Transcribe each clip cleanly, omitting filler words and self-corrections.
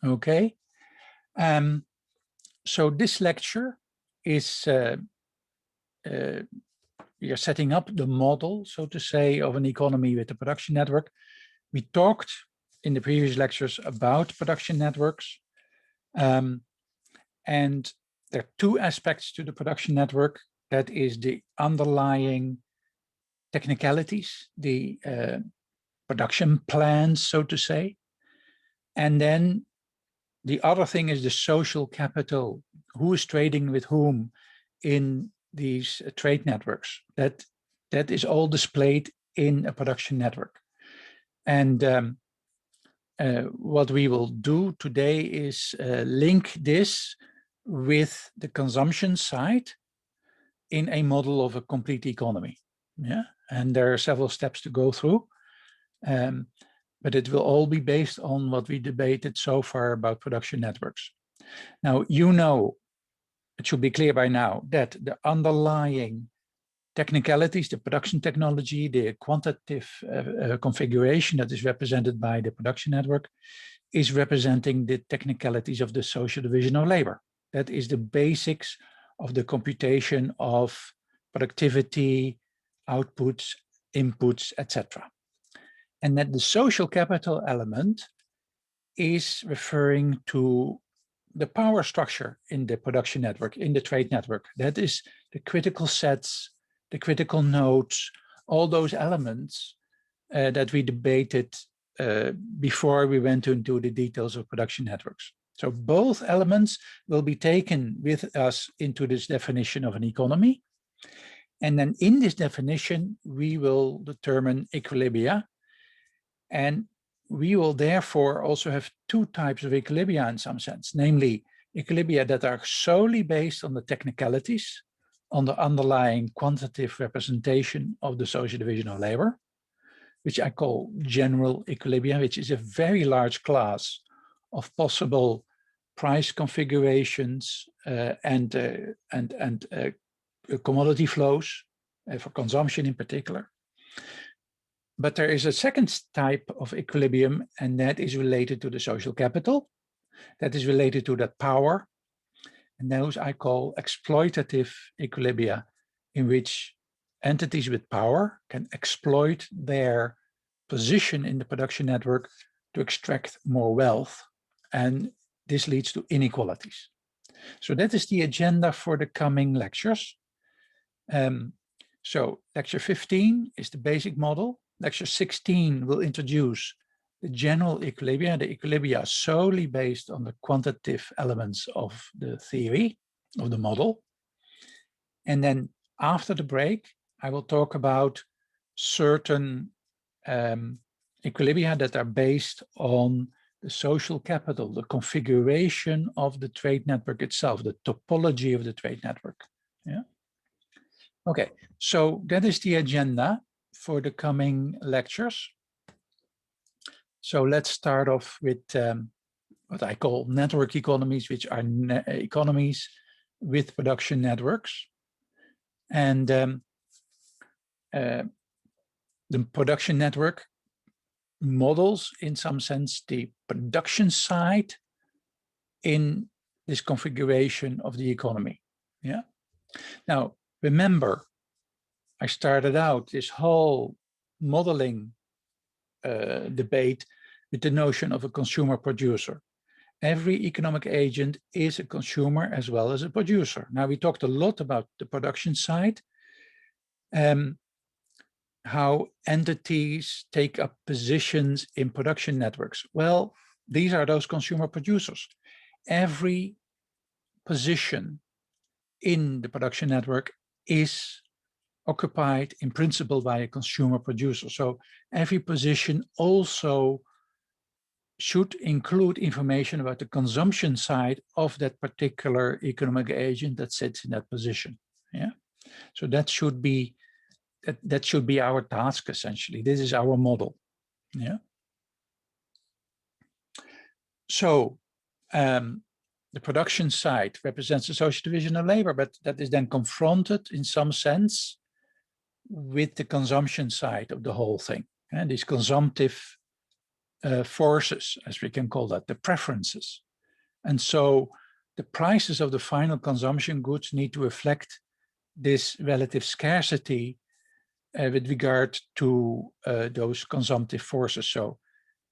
Okay. So this lecture is we are setting up the model, so to say, of an economy with a production network. We talked in the previous lectures about production networks. And there are two aspects to the production network. That is the underlying technicalities, the production plans, so to say. And then the other thing is the social capital, who is trading with whom in these trade networks. That is all displayed in a production network. And what we will do today is link this with the consumption side in a model of a complete economy. Yeah, and there are several steps to go through, but it will all be based on what we debated so far about production networks. Now, you know, it should be clear by now that the underlying technicalities, the production technology, the quantitative configuration that is represented by the production network is representing the technicalities of the social division of labor. That is the basics of the computation of productivity, outputs, inputs, etc. And that the social capital element is referring to the power structure in the production network, in the trade network. That is the critical sets, the critical nodes, all those elements that we debated before we went into the details of production networks. So both elements will be taken with us into this definition of an economy. And then in this definition, we will determine equilibria. And we will therefore also have two types of equilibria in some sense, namely equilibria that are solely based on the technicalities, on the underlying quantitative representation of the social division of labor, which I call general equilibria, which is a very large class of possible price configurations and commodity flows for consumption in particular. But there is a second type of equilibrium, and that is related to the social capital, that is related to that power, and those I call exploitative equilibria, in which entities with power can exploit their position in the production network to extract more wealth, and this leads to inequalities. So that is the agenda for the coming lectures. So lecture 15 is the basic model. Lecture 16 will introduce the general equilibria. The equilibria solely based on the quantitative elements of the theory, of the model. And then after the break, I will talk about certain equilibria that are based on the social capital, the configuration of the trade network itself, the topology of the trade network. Yeah. Okay, so that is the agenda for the coming lectures. So let's start off with what I call network economies, which are economies with production networks. And the production network models, in some sense, the production side in this configuration of the economy. Yeah. Now, remember, I started out this whole modeling debate with the notion of a consumer producer. Every economic agent is a consumer as well as a producer. Now, we talked a lot about the production side, how entities take up positions in production networks. Well, these are those consumer producers. Every position in the production network is occupied in principle by a consumer producer. So every position also should include information about the consumption side of that particular economic agent that sits in that position. Yeah. So that should be our task, essentially. This is our model. Yeah. So the production side represents the social division of labor, but that is then confronted in some sense with the consumption side of the whole thing. And these consumptive forces, as we can call that, the preferences. And so the prices of the final consumption goods need to reflect this relative scarcity with regard to those consumptive forces. So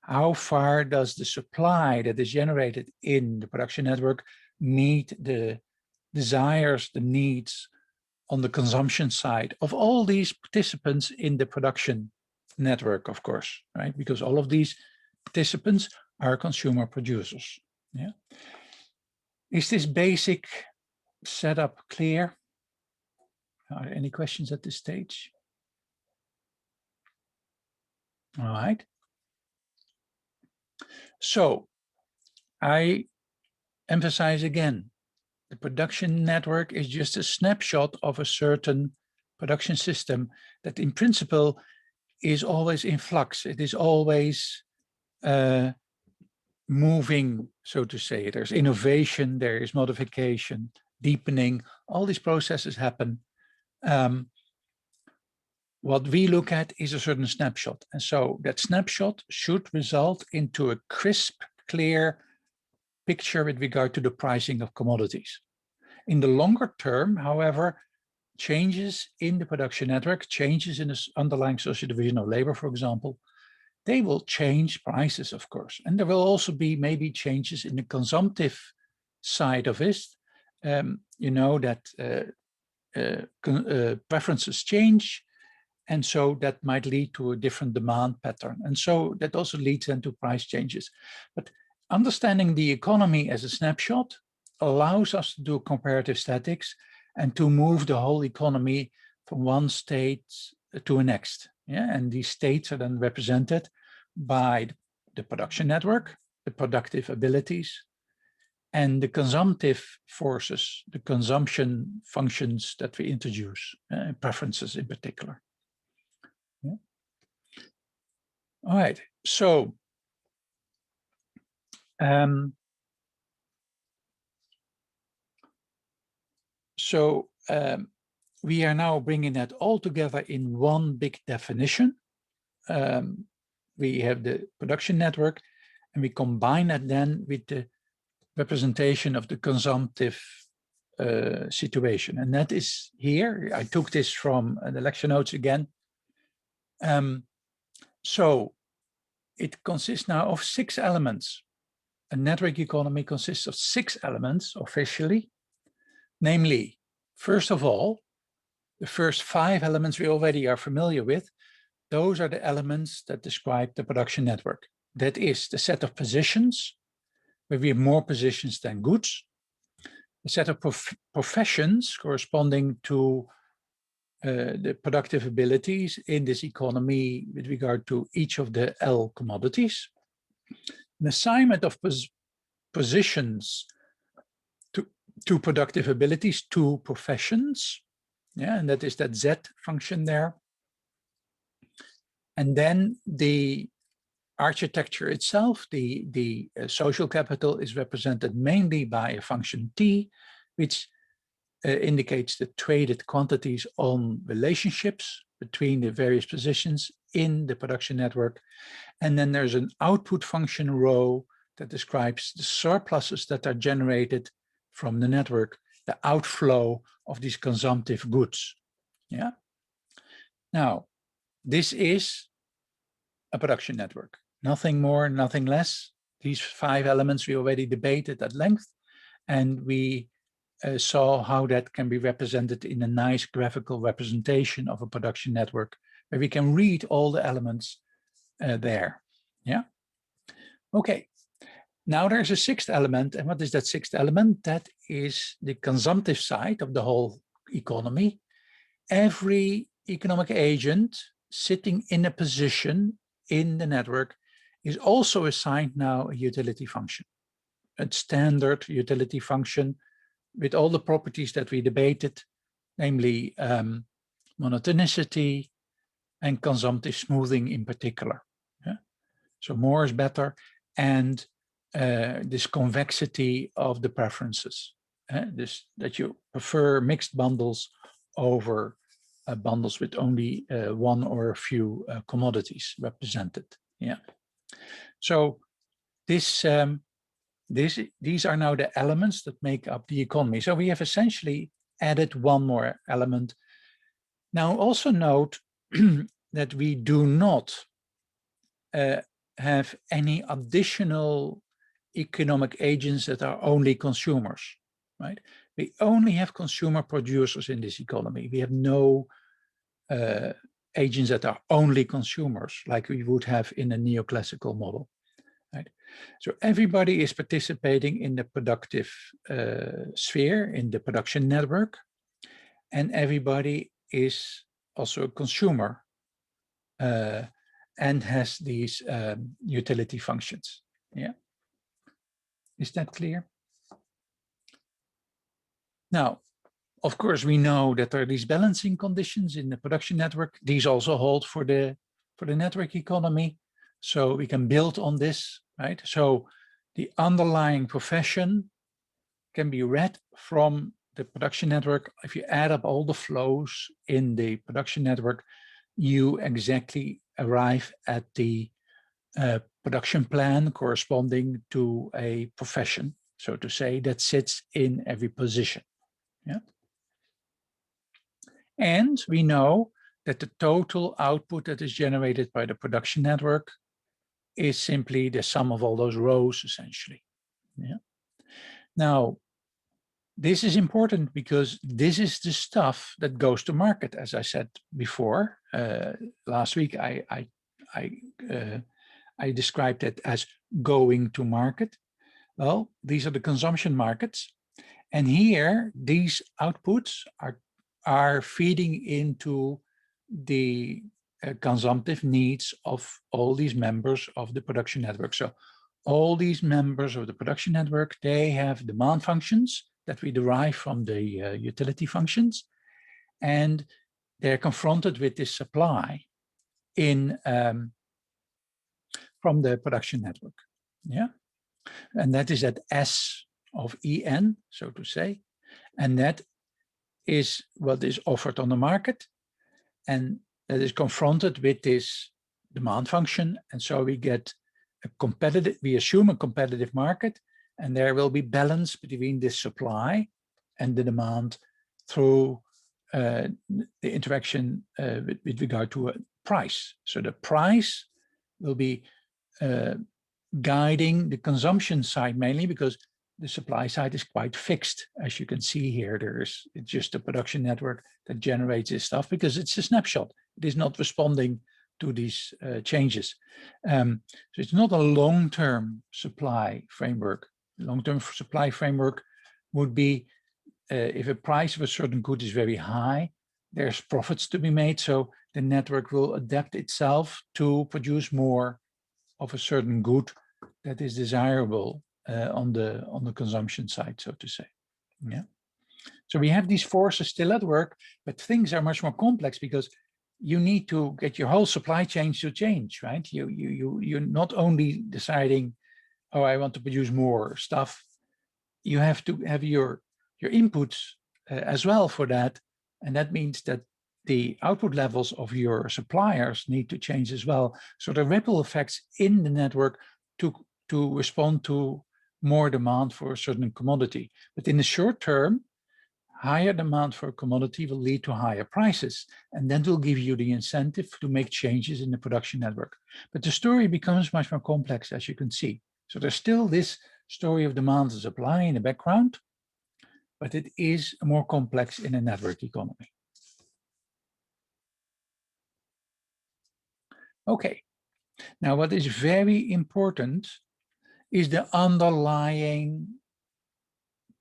how far does the supply that is generated in the production network meet the desires, the needs on the consumption side of all these participants in the production network, of course, right? Because all of these participants are consumer producers. Yeah. Is this basic setup clear? Are there any questions at this stage? All right. So I emphasize again, the production network is just a snapshot of a certain production system that in principle is always in flux. It is always moving, so to say. There's innovation, there is modification, deepening, all these processes happen. What we look at is a certain snapshot. And so that snapshot should result into a crisp, clear picture with regard to the pricing of commodities. In the longer term, however, changes in the production network, changes in the underlying social division of labor, for example, they will change prices, of course. And there will also be maybe changes in the consumptive side of it. You know that preferences change, and so that might lead to a different demand pattern. And so that also leads into price changes. But understanding the economy as a snapshot allows us to do comparative statics and to move the whole economy from one state to the next. Yeah, and these states are then represented by the production network, the productive abilities, and the consumptive forces, the consumption functions that we introduce, preferences in particular. Yeah. All right, so we are now bringing that all together in one big definition. We have the production network, and we combine that then with the representation of the consumptive situation. And that is here. I took this from the lecture notes again. So it consists now of 6 elements. A network economy consists of 6 elements officially, namely, first of all, the first 5 elements we already are familiar with. Those are the elements that describe the production network. That is the set of positions, where we have more positions than goods, the set of professions corresponding to the productive abilities in this economy with regard to each of the L commodities, an assignment of positions to productive abilities to professions, yeah, and that is that Z function there. And then the architecture itself, the social capital, is represented mainly by a function T, which indicates the traded quantities on relationships between the various positions in the production network. And then there's an output function rho that describes the surpluses that are generated from the network, the outflow of these consumptive goods. Yeah. Now, this is a production network. Nothing more, nothing less. These 5 elements we already debated at length, and we saw how that can be represented in a nice graphical representation of a production network, where we can read all the elements there. Yeah. Okay. Now there's a 6th element, and what is that 6th element? That is the consumptive side of the whole economy. Every economic agent sitting in a position in the network is also assigned now a utility function, a standard utility function with all the properties that we debated, namely monotonicity and consumptive smoothing in particular. Yeah? So more is better, and this convexity of the preferences, this that you prefer mixed bundles over bundles with only one or a few commodities represented. Yeah. So these are now the elements that make up the economy. So we have essentially added one more element. Now also note that we do not have any additional economic agents that are only consumers, right? We only have consumer producers in this economy. We have no agents that are only consumers like we would have in a neoclassical model, right? So everybody is participating in the productive sphere, in the production network, and everybody is also a consumer and has these utility functions. Yeah, is that clear? Now, of course, we know that there are these balancing conditions in the production network. These also hold for the network economy. So we can build on this, right? So the underlying profession can be read from the production network. If you add up all the flows in the production network, you exactly arrive at the production plan corresponding to a profession, so to say, that sits in every position. Yeah. And we know that the total output that is generated by the production network is simply the sum of all those rows, essentially. Yeah. Now, this is important because this is the stuff that goes to market. As I said before, last week, I described it as going to market. Well, these are the consumption markets. And here, these outputs are feeding into the consumptive needs of all these members of the production network. So all these members of the production network, they have demand functions that we derive from the utility functions. And they're confronted with this supply in from the production network. Yeah. And that is at S of En, so to say. And that is what is offered on the market. And that is confronted with this demand function. And so we get a competitive, we assume a competitive market, and there will be balance between this supply and the demand through the interaction with regard to a price. So the price will be guiding the consumption side mainly, because the supply side is quite fixed. As you can see here, it's just a production network that generates this stuff because it's a snapshot. It is not responding to these changes. So it's not a long-term supply framework. Long-term supply framework would be if a price of a certain good is very high, there's profits to be made. So the network will adapt itself to produce more of a certain good that is desirable on the consumption side, so to say. Yeah. So we have these forces still at work, but things are much more complex because you need to get your whole supply chain to change, right? You're not only deciding, oh, I want to produce more stuff. You have to have your inputs as well for that, and that means that the output levels of your suppliers need to change as well. So the ripple effects in the network to respond to more demand for a certain commodity. But in the short term, higher demand for a commodity will lead to higher prices, and that will give you the incentive to make changes in the production network. But the story becomes much more complex, as you can see. So there's still this story of demand and supply in the background, but it is more complex in a network economy. Okay, now what is very important is the underlying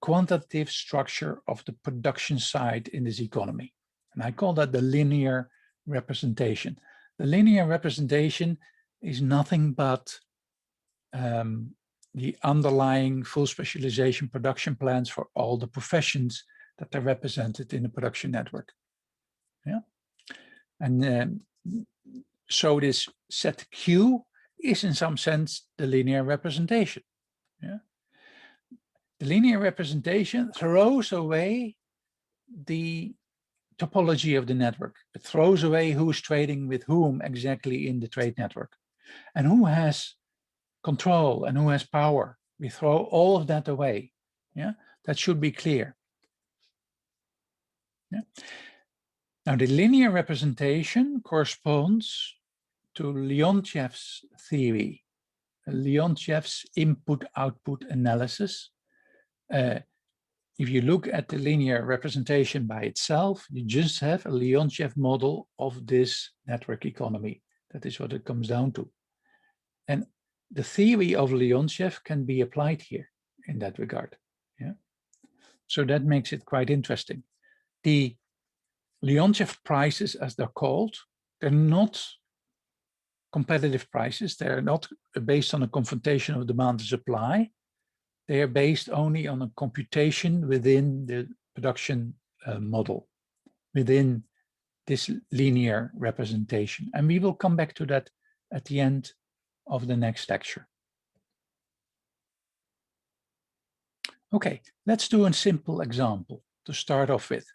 quantitative structure of the production side in this economy. And I call that the linear representation. The linear representation is nothing but the underlying full specialization production plans for all the professions that are represented in the production network. Yeah. And so this set Q is in some sense the linear representation. Yeah. The linear representation throws away the topology of the network. It throws away who's trading with whom exactly in the trade network and who has control and who has power. We throw all of that away. Yeah, that should be clear. Yeah. Now, the linear representation corresponds to Leontief's theory, Leontief's input-output analysis. If you look at the linear representation by itself, you just have a Leontiev model of this network economy. That is what it comes down to. And the theory of Leontiev can be applied here in that regard. Yeah. So that makes it quite interesting. The Leontiev prices, as they're called, they're not competitive prices. They're not based on a confrontation of demand and supply. They are based only on a computation within the production model, within this linear representation. And we will come back to that at the end of the next lecture. Okay, let's do a simple example to start off with.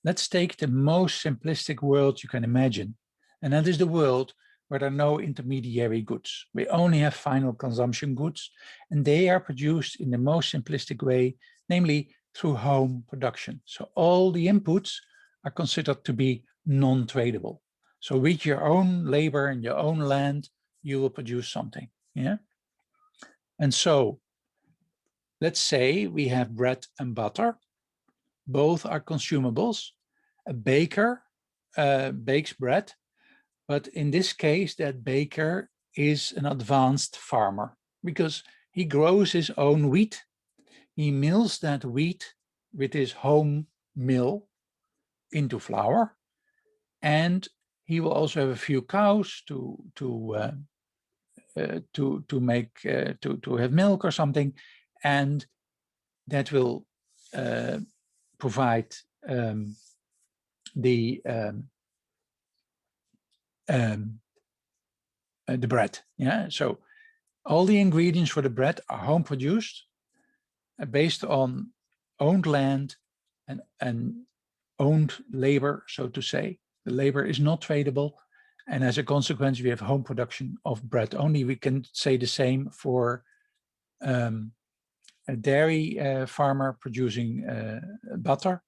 Let's take the most simplistic world you can imagine, and that is the world where there are no intermediary goods. We only have final consumption goods, and they are produced in the most simplistic way, namely through home production. So all the inputs are considered to be non-tradable. So with your own labor and your own land, you will produce something. Yeah. And so let's say we have bread and butter. Both are consumables. A baker bakes bread, but in this case, that baker is an advanced farmer because he grows his own wheat. He mills that wheat with his home mill into flour, and he will also have a few cows to have milk or something, and that will provide the bread. Yeah, so all the ingredients for the bread are home produced, based on owned land and owned labor, so to say. The labor is not tradable, and as a consequence, we have home production of bread only. We can say the same for a dairy farmer producing butter.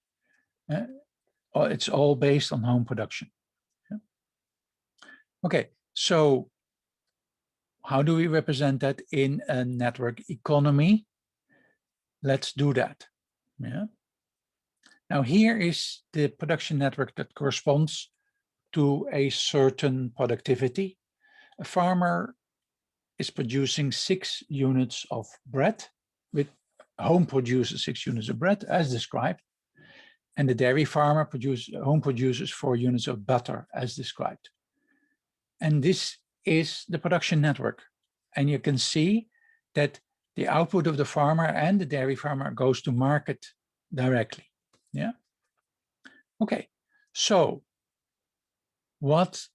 It's all based on home production. Yeah. Okay, so how do we represent that in a network economy? Let's do that. Yeah. Now here is the production network that corresponds to a certain productivity. A farmer is producing 6 units of bread, with home produces 6 units of bread as described, and the dairy farmer home produces 4 units of butter as described. And this is the production network. And you can see that the output of the farmer and the dairy farmer goes to market directly. Yeah. Okay, so what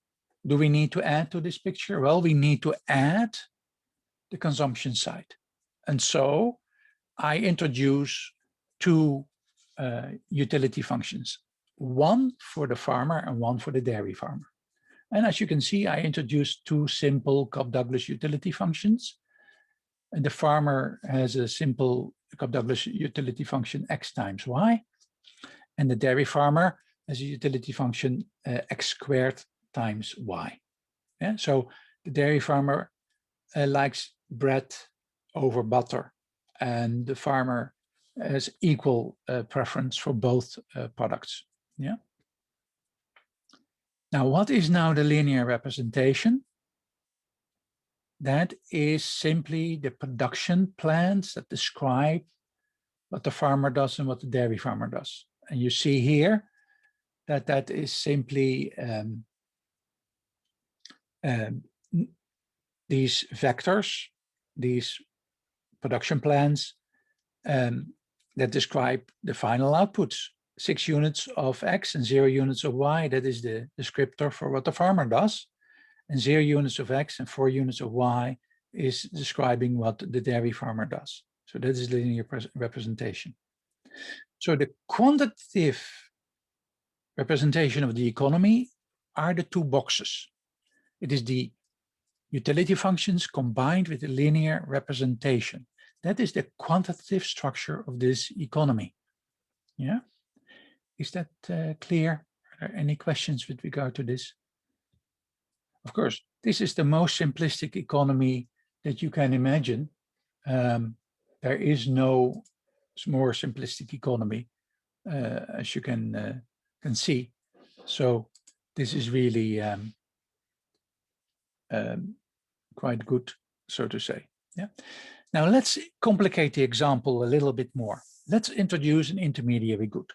do we need to add to this picture? Well, we need to add the consumption side. And so I introduce 2 utility functions, one for the farmer and one for the dairy farmer. And as you can see, I introduced 2 simple Cobb-Douglas utility functions. And the farmer has a simple Cobb-Douglas utility function x times y. And the dairy farmer has a utility function x squared times y. Yeah? So the dairy farmer likes bread over butter, and the farmer has equal preference for both products. Yeah. Now, what is now the linear representation? That is simply the production plans that describe what the farmer does and what the dairy farmer does. And you see here that that is simply these vectors, these production plans that describe the final outputs. 6 units of X and 0 units of Y, that is the descriptor for what the farmer does. And 0 units of X and 4 units of Y is describing what the dairy farmer does. So that is linear representation. So the quantitative representation of the economy are the 2 boxes. It is the utility functions combined with a linear representation. That is the quantitative structure of this economy. Yeah, is that clear? Are there any questions with regard to this? Of course, this is the most simplistic economy that you can imagine. There is no more simplistic economy, as you can see. So this is really quite good, so to say. Yeah. Now let's complicate the example a little bit more. Let's introduce an intermediary good.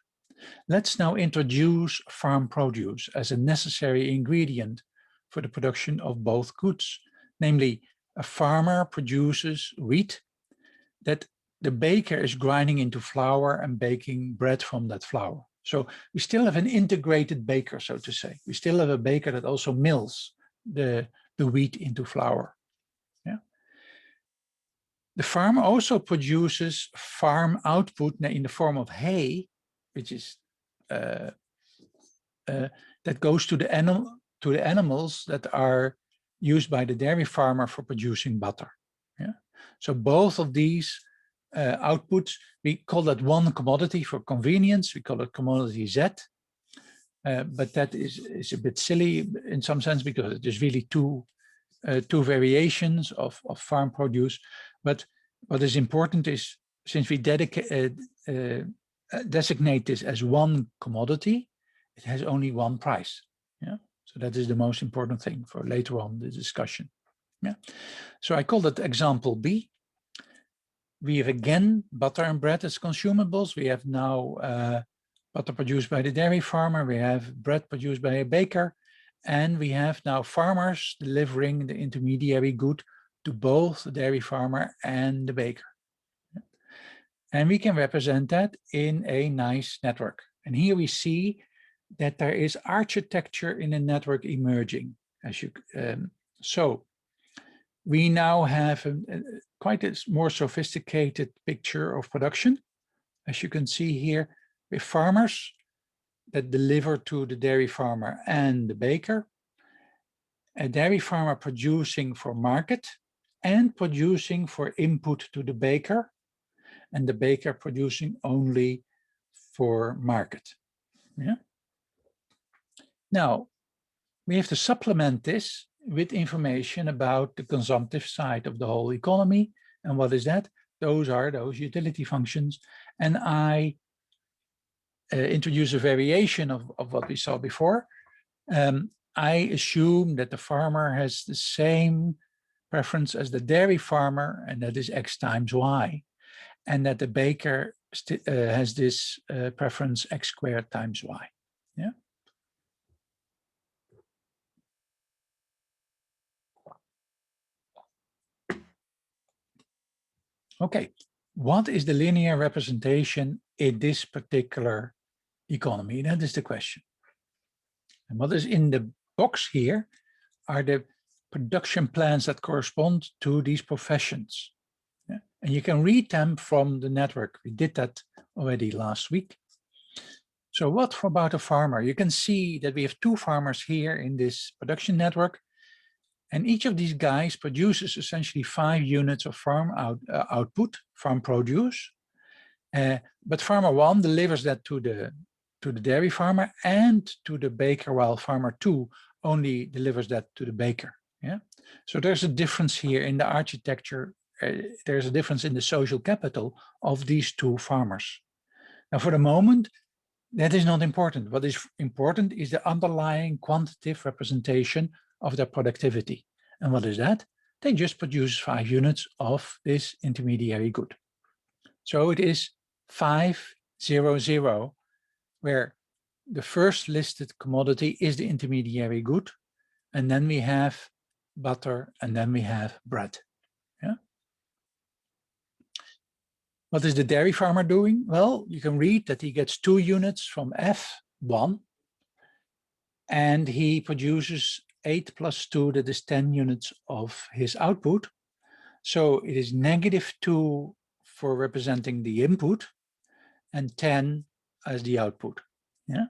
Let's now introduce farm produce as a necessary ingredient for the production of both goods. Namely, a farmer produces wheat that the baker is grinding into flour and baking bread from that flour. So we still have an integrated baker, so to say. We still have a baker that also mills the wheat into flour. Yeah. The farm also produces farm output in the form of hay, which is that goes to the animals that are used by the dairy farmer for producing butter. Yeah. So both of these outputs, we call that one commodity for convenience. We call it commodity Z. But that is a bit silly in some sense because there's really two variations of farm produce. But what is important is, since we designate this as one commodity, it has only one price. Yeah, so that is the most important thing for later on the discussion. Yeah, so I call that example B. We have again butter and bread as consumables. We have now butter produced by the dairy farmer. We have bread produced by a baker. And we have now farmers delivering the intermediary good to both the dairy farmer and the baker. And we can represent that in a nice network. And here we see that there is architecture in the network emerging. So we now have quite a more sophisticated picture of production, as you can see here, with farmers that deliver to the dairy farmer and the baker, a dairy farmer producing for market and producing for input to the baker, and the baker producing only for market. Yeah. Now, we have to supplement this with information about the consumptive side of the whole economy. And what is that? Those are those utility functions. And I introduce a variation of what we saw before. I assume that the farmer has the same preference as the dairy farmer, and that is X times Y. And that the baker has this preference X squared times Y. Yeah. Okay, what is the linear representation in this particular economy? That is the question. And what is in the box here are the production plans that correspond to these professions. Yeah? And you can read them from the network. We did that already last week. So what about a farmer? You can see that we have two farmers here in this production network. And each of these guys produces essentially 5 units of farm output, farm produce. But farmer 1 delivers that to the dairy farmer and to the baker, while farmer 2 only delivers that to the baker. Yeah. So there's a difference here in the architecture. There's a difference in the social capital of these two farmers. Now, for the moment, that is not important. What is important is the underlying quantitative representation of their productivity. And what is that? They just produce 5 units of this intermediary good. So it is 500, where the first listed commodity is the intermediary good, and then we have butter, and then we have bread. Yeah. What is the dairy farmer doing? Well, you can read that he gets 2 units from F1, and he produces 8 plus 2, that is 10 units of his output. So it is -2 for representing the input, and 10 as the output. Yeah.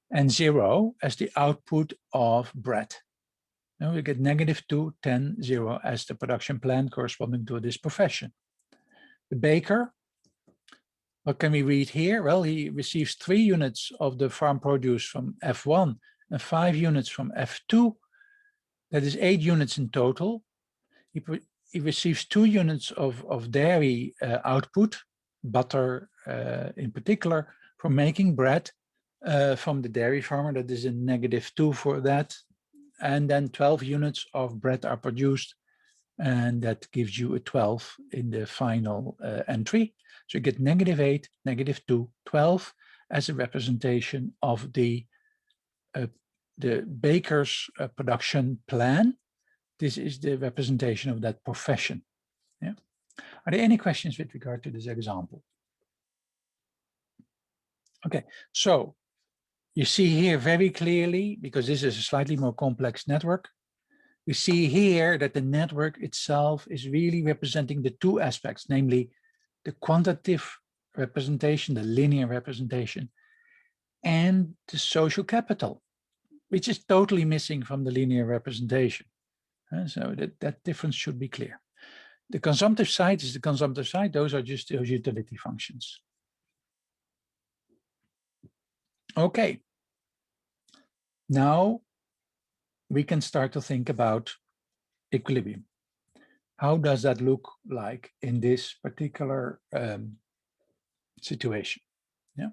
And 0 as the output of bread. Now we get -2, 10, 0 as the production plan corresponding to this profession. The baker, what can we read here? Well, he receives 3 units of the farm produce from F1 and 5 units from F2. That is 8 units in total. He receives 2 units of dairy output, butter in particular, from making bread from the dairy farmer. That is a -2 for that. And then 12 units of bread are produced, and that gives you a 12 in the final entry. So you get -8, -2, 12 as a representation of the baker's production plan. This is the representation of that profession. Yeah. Are there any questions with regard to this example? Okay, so you see here very clearly, because this is a slightly more complex network, we see here that the network itself is really representing the 2 aspects, namely the quantitative representation, the linear representation, and the social capital, which is totally missing from the linear representation. So that difference should be clear. The consumptive side is the consumptive side. Those are just those utility functions. Okay. Now we can start to think about equilibrium. How does that look like in this particular situation? Yeah.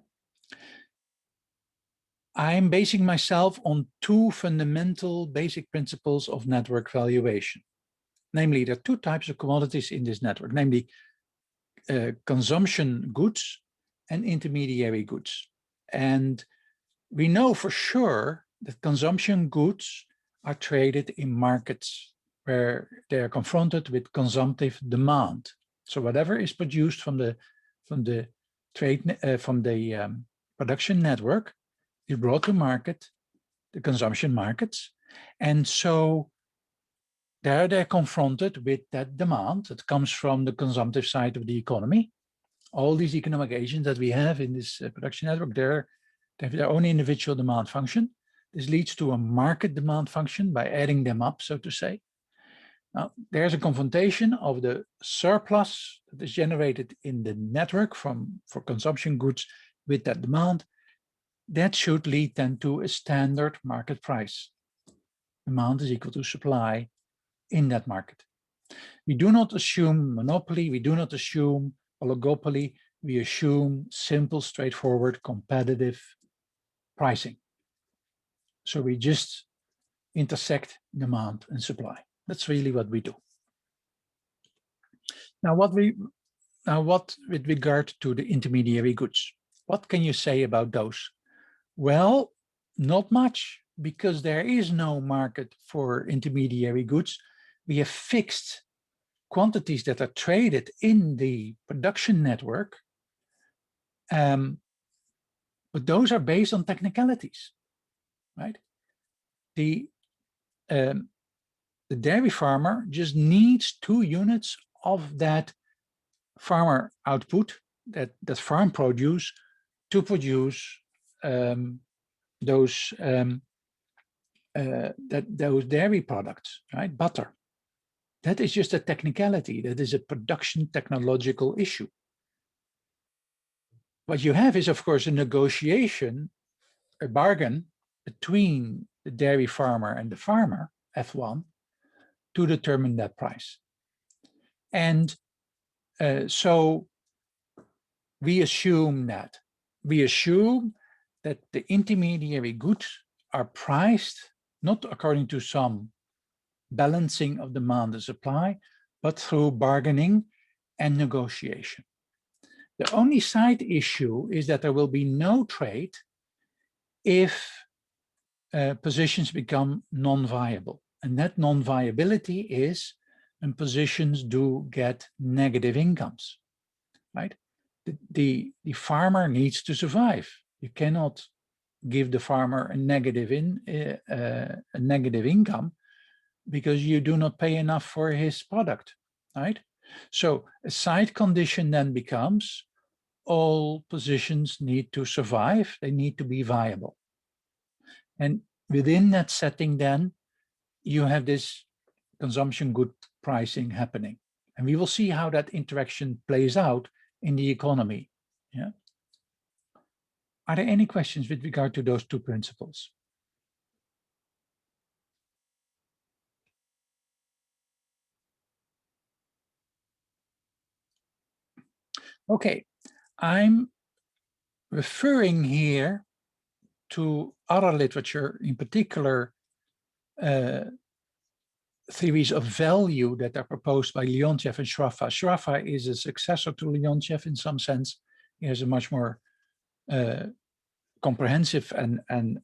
I'm basing myself on 2 fundamental basic principles of network valuation. Namely, there are 2 types of commodities in this network, namely consumption goods and intermediary goods. And we know for sure that consumption goods are traded in markets where they are confronted with consumptive demand. So whatever is produced from the production network is brought to market, the consumption markets, and so there they're confronted with that demand that comes from the consumptive side of the economy. All these economic agents that we have in this production network, they have their own individual demand function. This leads to a market demand function by adding them up, so to say. Now, there's a confrontation of the surplus that is generated in the network for consumption goods with that demand. That should lead then to a standard market price. Demand is equal to supply in that market. We do not assume monopoly, we do not assume oligopoly, we assume simple, straightforward, competitive pricing. So we just intersect demand and supply. That's really what we do. Now what with regard to the intermediary goods? What can you say about those? Well, not much, because there is no market for intermediary goods. We have fixed quantities that are traded in the production network, but those are based on technicalities, right? The dairy farmer just needs 2 units of that farmer output, that farm produce, to produce those dairy products, right? Butter. That is just a technicality. That is a production technological issue. What you have is, of course, a negotiation, a bargain between the dairy farmer and the farmer, F1, to determine that price. And so we assume that. We assume that the intermediary goods are priced not according to some balancing of demand and supply, but through bargaining and negotiation. The only side issue is that there will be no trade if positions become non-viable. And that non-viability is when positions do get negative incomes, right? The farmer needs to survive. You cannot give the farmer a negative income because you do not pay enough for his product, right? So a side condition then becomes all positions need to survive, they need to be viable. And within that setting then, you have this consumption good pricing happening. And we will see how that interaction plays out in the economy. Yeah. Are there any questions with regard to those two principles? Okay, I'm referring here to other literature, in particular theories of value that are proposed by Leontiev and Shraffa. Shraffa is a successor to Leontiev in some sense. He has a much more comprehensive and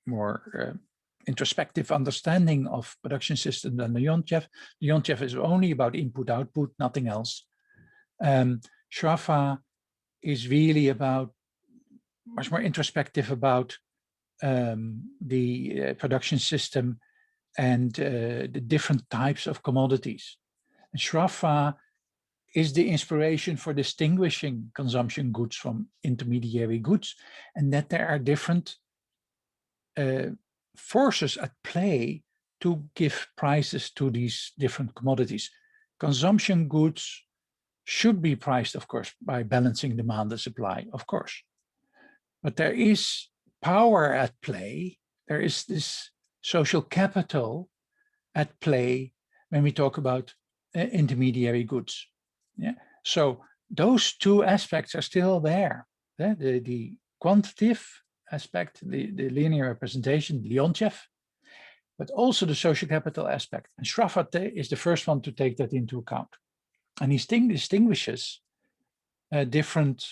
more introspective understanding of production system than Leontiev. Leontiev is only about input-output, nothing else. Shraffa is really about much more introspective about the production system and the different types of commodities. And Shraffa is the inspiration for distinguishing consumption goods from intermediary goods, and that there are different forces at play to give prices to these different commodities. Consumption goods should be priced, of course, by balancing demand and supply, of course. But there is power at play. There is this social capital at play when we talk about intermediary goods. Yeah. So those two aspects are still there. The quantitative aspect, the linear representation, Leontiev, but also the social capital aspect. And Shraffa is the first one to take that into account. And he distinguishes different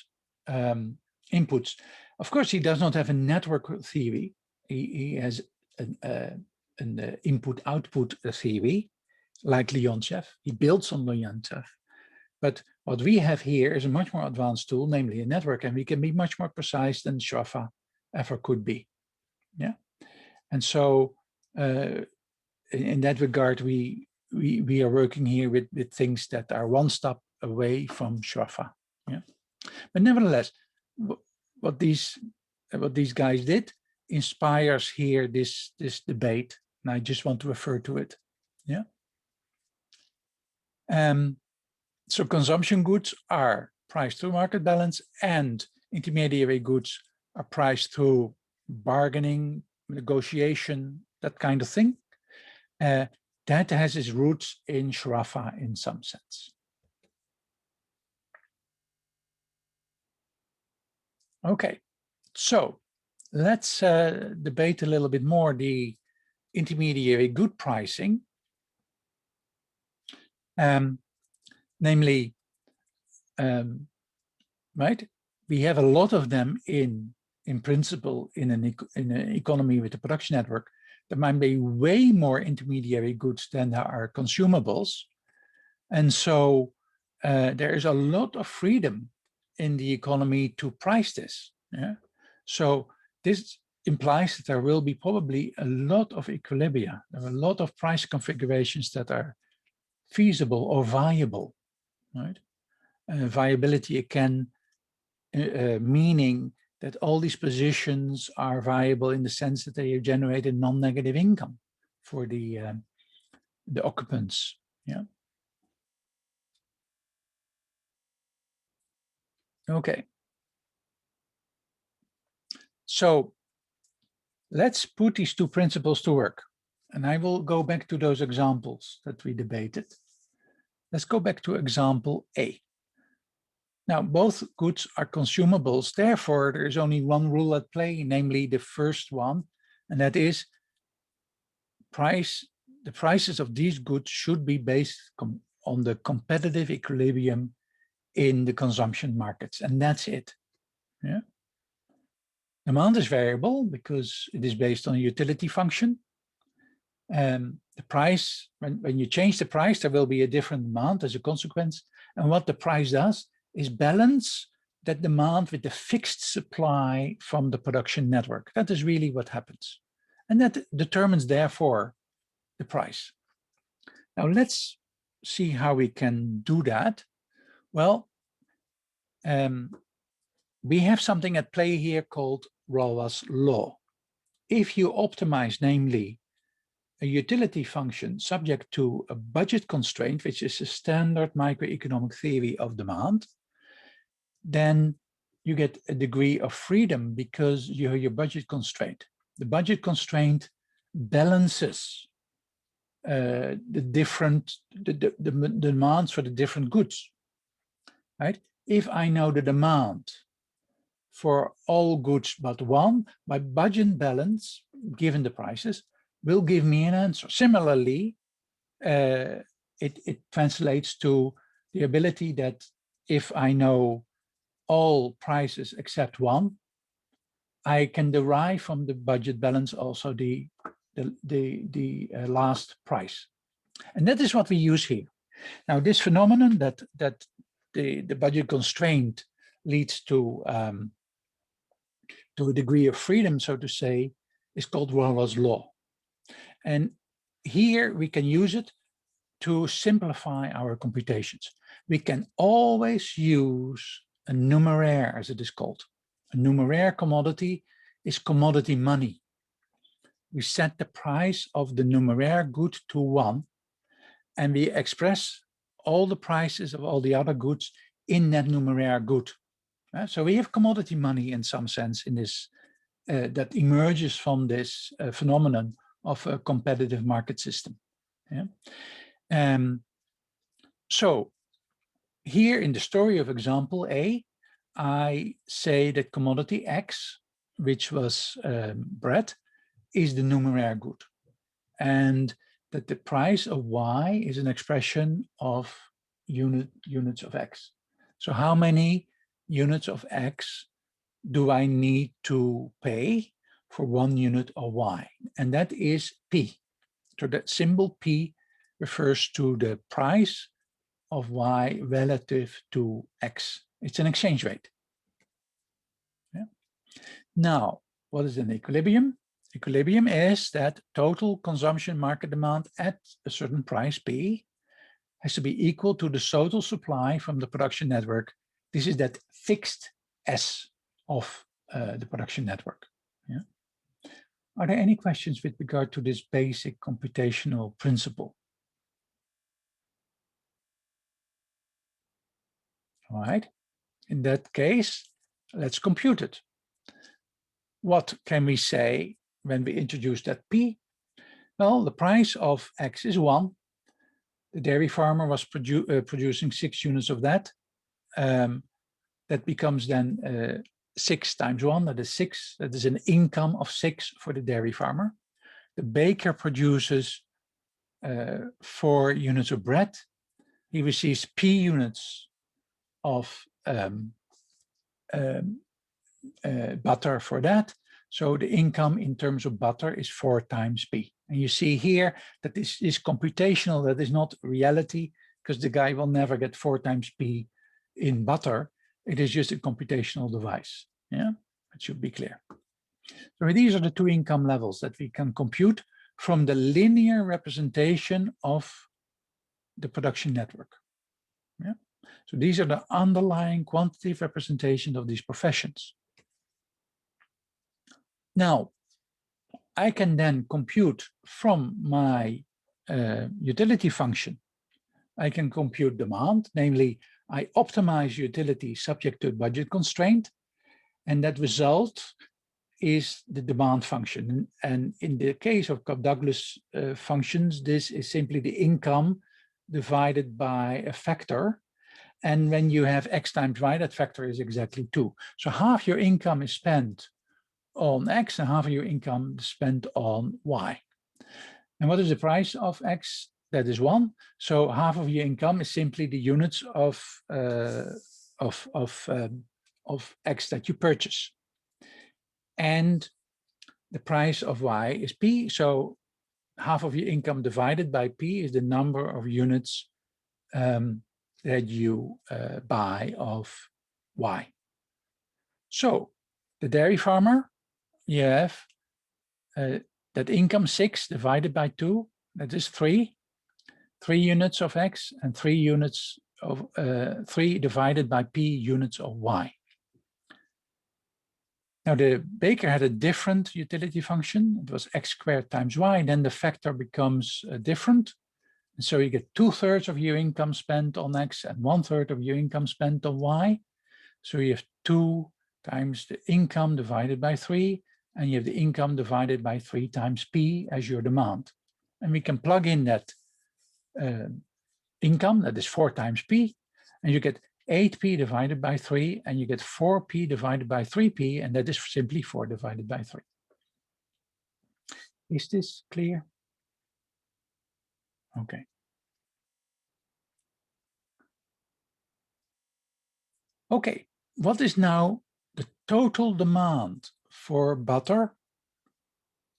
inputs. Of course, he does not have a network theory. He has an input-output theory, like Leontiev. He builds on Leontiev. But what we have here is a much more advanced tool, namely a network, and we can be much more precise than Shraffa ever could be. Yeah, and so in that regard, we are working here with things that are one step away from Shraffa. Yeah, but nevertheless, what these guys did inspires here this debate, and I just want to refer to it. Yeah. So consumption goods are priced through market balance, and intermediary goods are priced through bargaining, negotiation, that kind of thing. That has its roots in Shraffa in some sense. Okay, so let's debate a little bit more the intermediary good pricing. Namely, right, we have a lot of them in principle in an economy with a production network. There might be way more intermediary goods than there are consumables. And so there is a lot of freedom in the economy to price this. Yeah? So this implies that there will be probably a lot of equilibria. There are a lot of price configurations that are feasible or viable, right? Viability again, meaning that all these positions are viable in the sense that they generate a non-negative income for the occupants. Yeah. Okay. So let's put these two principles to work. And I will go back to those examples that we debated. Let's go back to example A. Now, both goods are consumables. Therefore, there is only one rule at play, namely the first one, and that is the prices of these goods should be based on the competitive equilibrium in the consumption markets, and that's it. Yeah. Demand is variable because it is based on a utility function. The price, when you change the price, there will be a different demand as a consequence. And what the price does is balance that demand with the fixed supply from the production network. That is really what happens. And that determines, therefore, the price. Now let's see how we can do that. Well, we have something at play here called Rawls' law. If you optimize, namely, a utility function subject to a budget constraint, which is a standard microeconomic theory of demand, then you get a degree of freedom because you have your budget constraint. The budget constraint balances the demands for the different goods, right? If I know the demand for all goods but one, my budget balance, given the prices, will give me an answer. Similarly, it translates to the ability that if I know all prices except one, I can derive from the budget balance also the last price. And that is what we use here. Now, this phenomenon that the budget constraint leads to a degree of freedom, so to say, is called Walras' law. And here we can use it to simplify our computations. We can always use a numeraire, as it is called. A numeraire commodity is commodity money. We set the price of the numeraire good to 1, and we express all the prices of all the other goods in that numeraire good. So we have commodity money in some sense in this that emerges from this phenomenon of a competitive market system. Yeah? So here in the story of example A, I say that commodity X, which was bread, is the numeraire good, and that the price of Y is an expression of units of X. So how many units of X do I need to pay for 1 unit of Y? And that is P. So that symbol P refers to the price of Y relative to X. It's an exchange rate. Yeah. Now, what is an equilibrium? Equilibrium is that total consumption market demand at a certain price P has to be equal to the total supply from the production network. This is that fixed S of the production network. Yeah. Are there any questions with regard to this basic computational principle? All right. In that case, let's compute it. What can we say when we introduce that P? Well, the price of X is 1. The dairy farmer was producing 6 units of that. That becomes then 6 times 1, that is 6. That is an income of 6 for the dairy farmer. The baker produces 4 units of bread. He receives P units of butter for that. So the income in terms of butter is 4 times P. And you see here that this is computational, that is not reality, because the guy will never get 4 times P in butter. It is just a computational device. Yeah, it should be clear. So these are the 2 income levels that we can compute from the linear representation of the production network. Yeah. So these are the underlying quantitative representations of these professions. Now, I can then compute from my utility function, I can compute demand, namely, I optimize utility subject to budget constraint, and that result is the demand function. And in the case of Cobb-Douglas functions, this is simply the income divided by a factor. And when you have X times Y, that factor is exactly 2. So half your income is spent on X and half of your income is spent on Y. And what is the price of X? That is 1. So half of your income is simply the units of X that you purchase. And the price of Y is P. So half of your income divided by P is the number of units that you buy of Y. So the dairy farmer, you have that income 6 divided by 2, that is 3. 3 units of X and 3 units of 3 divided by P units of Y. Now the baker had a different utility function. It was x squared times y. Then the factor becomes different. And so you get 2/3 of your income spent on x and 1/3 of your income spent on y. So you have 2 times the income divided by 3, and you have the income divided by 3 times P as your demand. And we can plug in that income, that is 4 times P, and you get 8P divided by 3, and you get 4P divided by 3P, and that is simply 4 divided by 3. Is this clear? Okay. Okay, what is now the total demand for butter?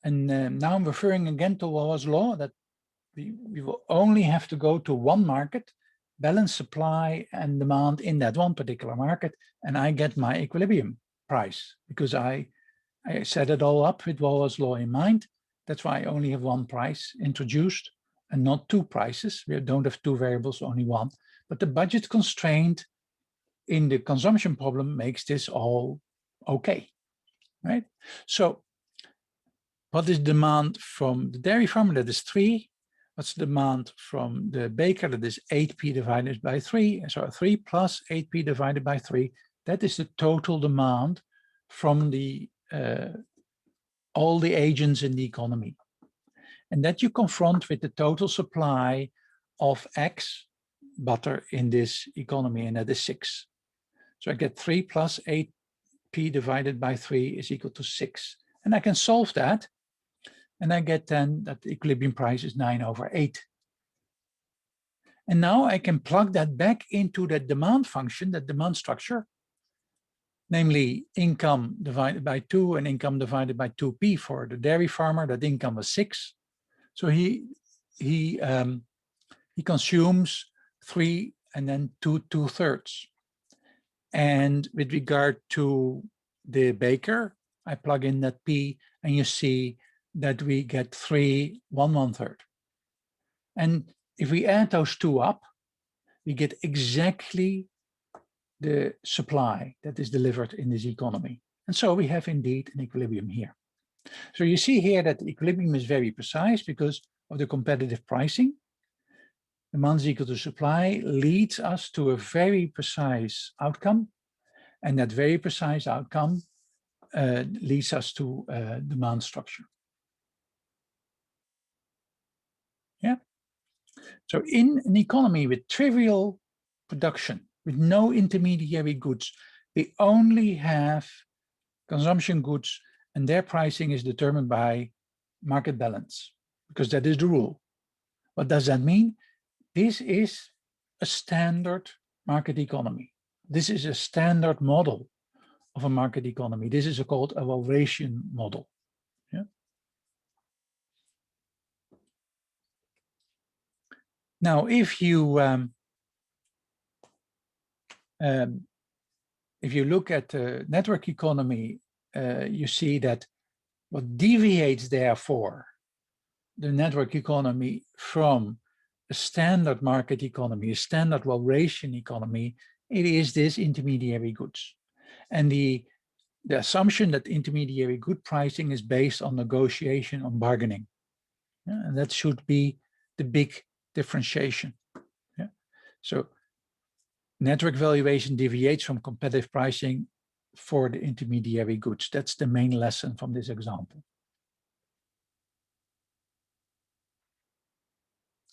And now I'm referring again to Wallace's law that we will only have to go to one market, balance supply and demand in that one particular market, and I get my equilibrium price because I set it all up with Wallace's law in mind. That's why I only have one price introduced and not 2 prices. We don't have 2 variables, only one. But the budget constraint in the consumption problem makes this all okay, right? So what is demand from the dairy farmer? That is 3. What's the demand from the baker? That is 8P divided by 3. So 3 plus 8P divided by 3. That is the total demand from the all the agents in the economy. And that you confront with the total supply of X butter in this economy, and that is 6. So I get 3 plus 8P divided by 3 is equal to 6. And I can solve that. And I get then that the equilibrium price is 9/8. And now I can plug that back into that demand function, that demand structure, namely income divided by 2 and income divided by 2P for the dairy farmer. That income was 6. So he consumes 3 and then 2/3. And with regard to the baker, I plug in that P, and you see that we get 3 1/3. And if we add those 2 up, we get exactly the supply that is delivered in this economy. And so we have indeed an equilibrium here. So you see here that the equilibrium is very precise because of the competitive pricing. Demand is equal to supply leads us to a very precise outcome. And that very precise outcome leads us to demand structure. Yeah. So in an economy with trivial production, with no intermediary goods, we only have consumption goods, and their pricing is determined by market balance, because that is the rule. What does that mean? This is a standard market economy. This is a standard model of a market economy. This is called a Walrasian model. Yeah? Now, if you look at the network economy, you see that what deviates, therefore, the network economy from a standard market economy, a standard Walrasian economy, it is this intermediary goods. And the assumption that intermediary good pricing is based on negotiation, on bargaining. Yeah? And that should be the big differentiation. Yeah? So network valuation deviates from competitive pricing for the intermediary goods. That's the main lesson from this example.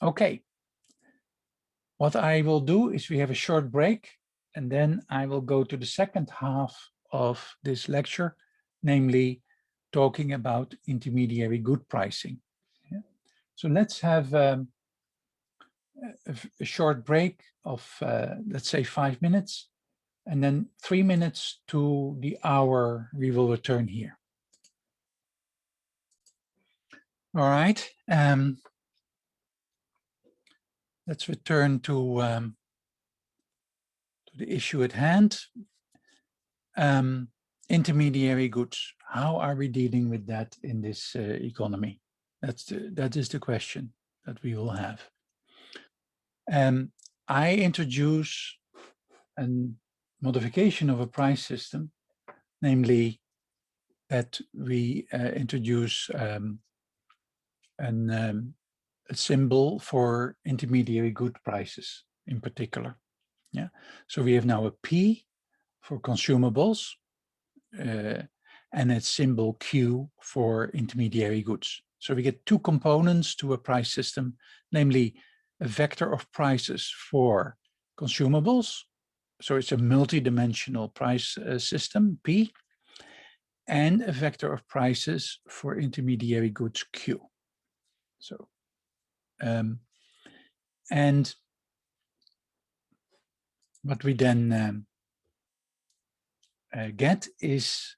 Okay. What I will do is we have a short break, and then I will go to the second half of this lecture, namely talking about intermediary good pricing. Yeah. So let's have a short break of, let's say, 5 minutes, and then 3 minutes to the hour, we will return here. All right. Let's return to the issue at hand. Intermediary goods. How are we dealing with that in this economy? That is the question that we will have. I introduce a modification of a price system, namely that we introduce a symbol for intermediary good prices in particular. Yeah, so we have now a P for consumables and a symbol Q for intermediary goods. So we get two components to a price system, namely a vector of prices for consumables. So it's a multi-dimensional price system, P, and a vector of prices for intermediary goods, Q. So, and what we then get is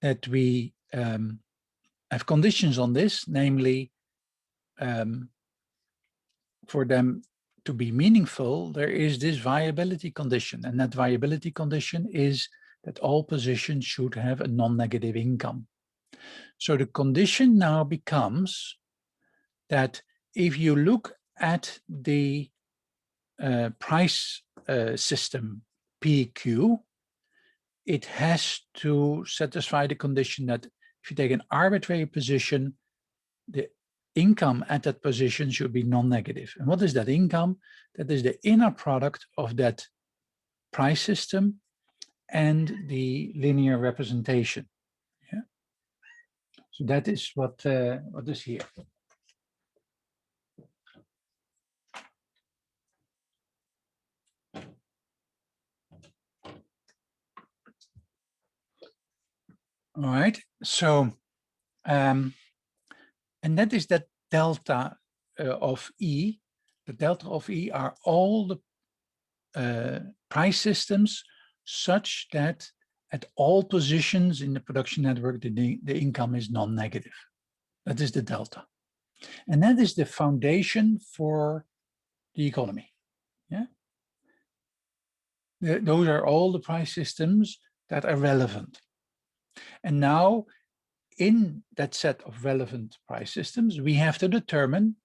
that we have conditions on this, namely for them to be meaningful, there is this viability condition, and that viability condition is that all positions should have a non-negative income. So the condition now becomes that if you look at the price system PQ, it has to satisfy the condition that if you take an arbitrary position, the income at that position should be non-negative. And what is that income? That is the inner product of that price system and the linear representation. Yeah. So that is what is here. All right. So, and that is that delta of E. The delta of E are all the price systems such that at all positions in the production network, the income is non-negative. That is the delta. And that is the foundation for the economy. Yeah. Those are all the price systems that are relevant. And now in that set of relevant price systems, we have to determine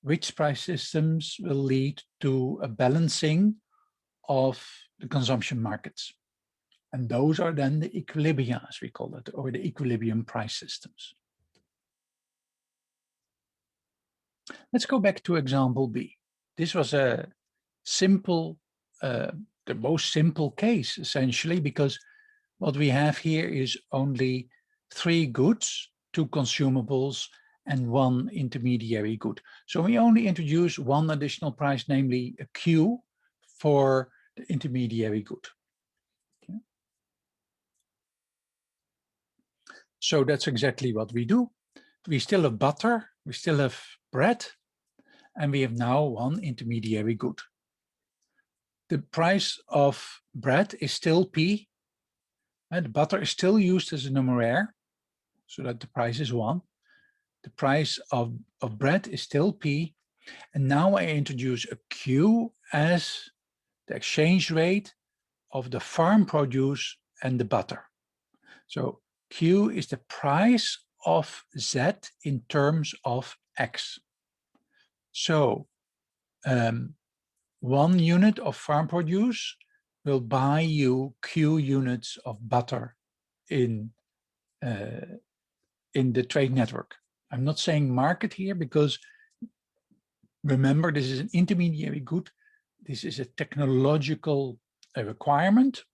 which price systems will lead to a balancing of the consumption markets. And those are then the equilibria, as we call it, or the equilibrium price systems. Let's go back to example B. This was a simple, the most simple case, essentially, because what we have here is only 3 goods, 2 consumables, and 1 intermediary good. So we only introduce 1 additional price, namely a Q for the intermediary good. Okay. So that's exactly what we do. We still have butter, we still have bread, and we have now 1 intermediary good. The price of bread is still P, and the butter is still used as a numeraire, so that the price is 1. The price of bread is still P, and now I introduce a Q as the exchange rate of the farm produce and the butter. So Q is the price of Z in terms of X. So 1 unit of farm produce will buy you Q units of butter in the trade network. I'm not saying market here because remember, this is an intermediary good. This is a technological requirement,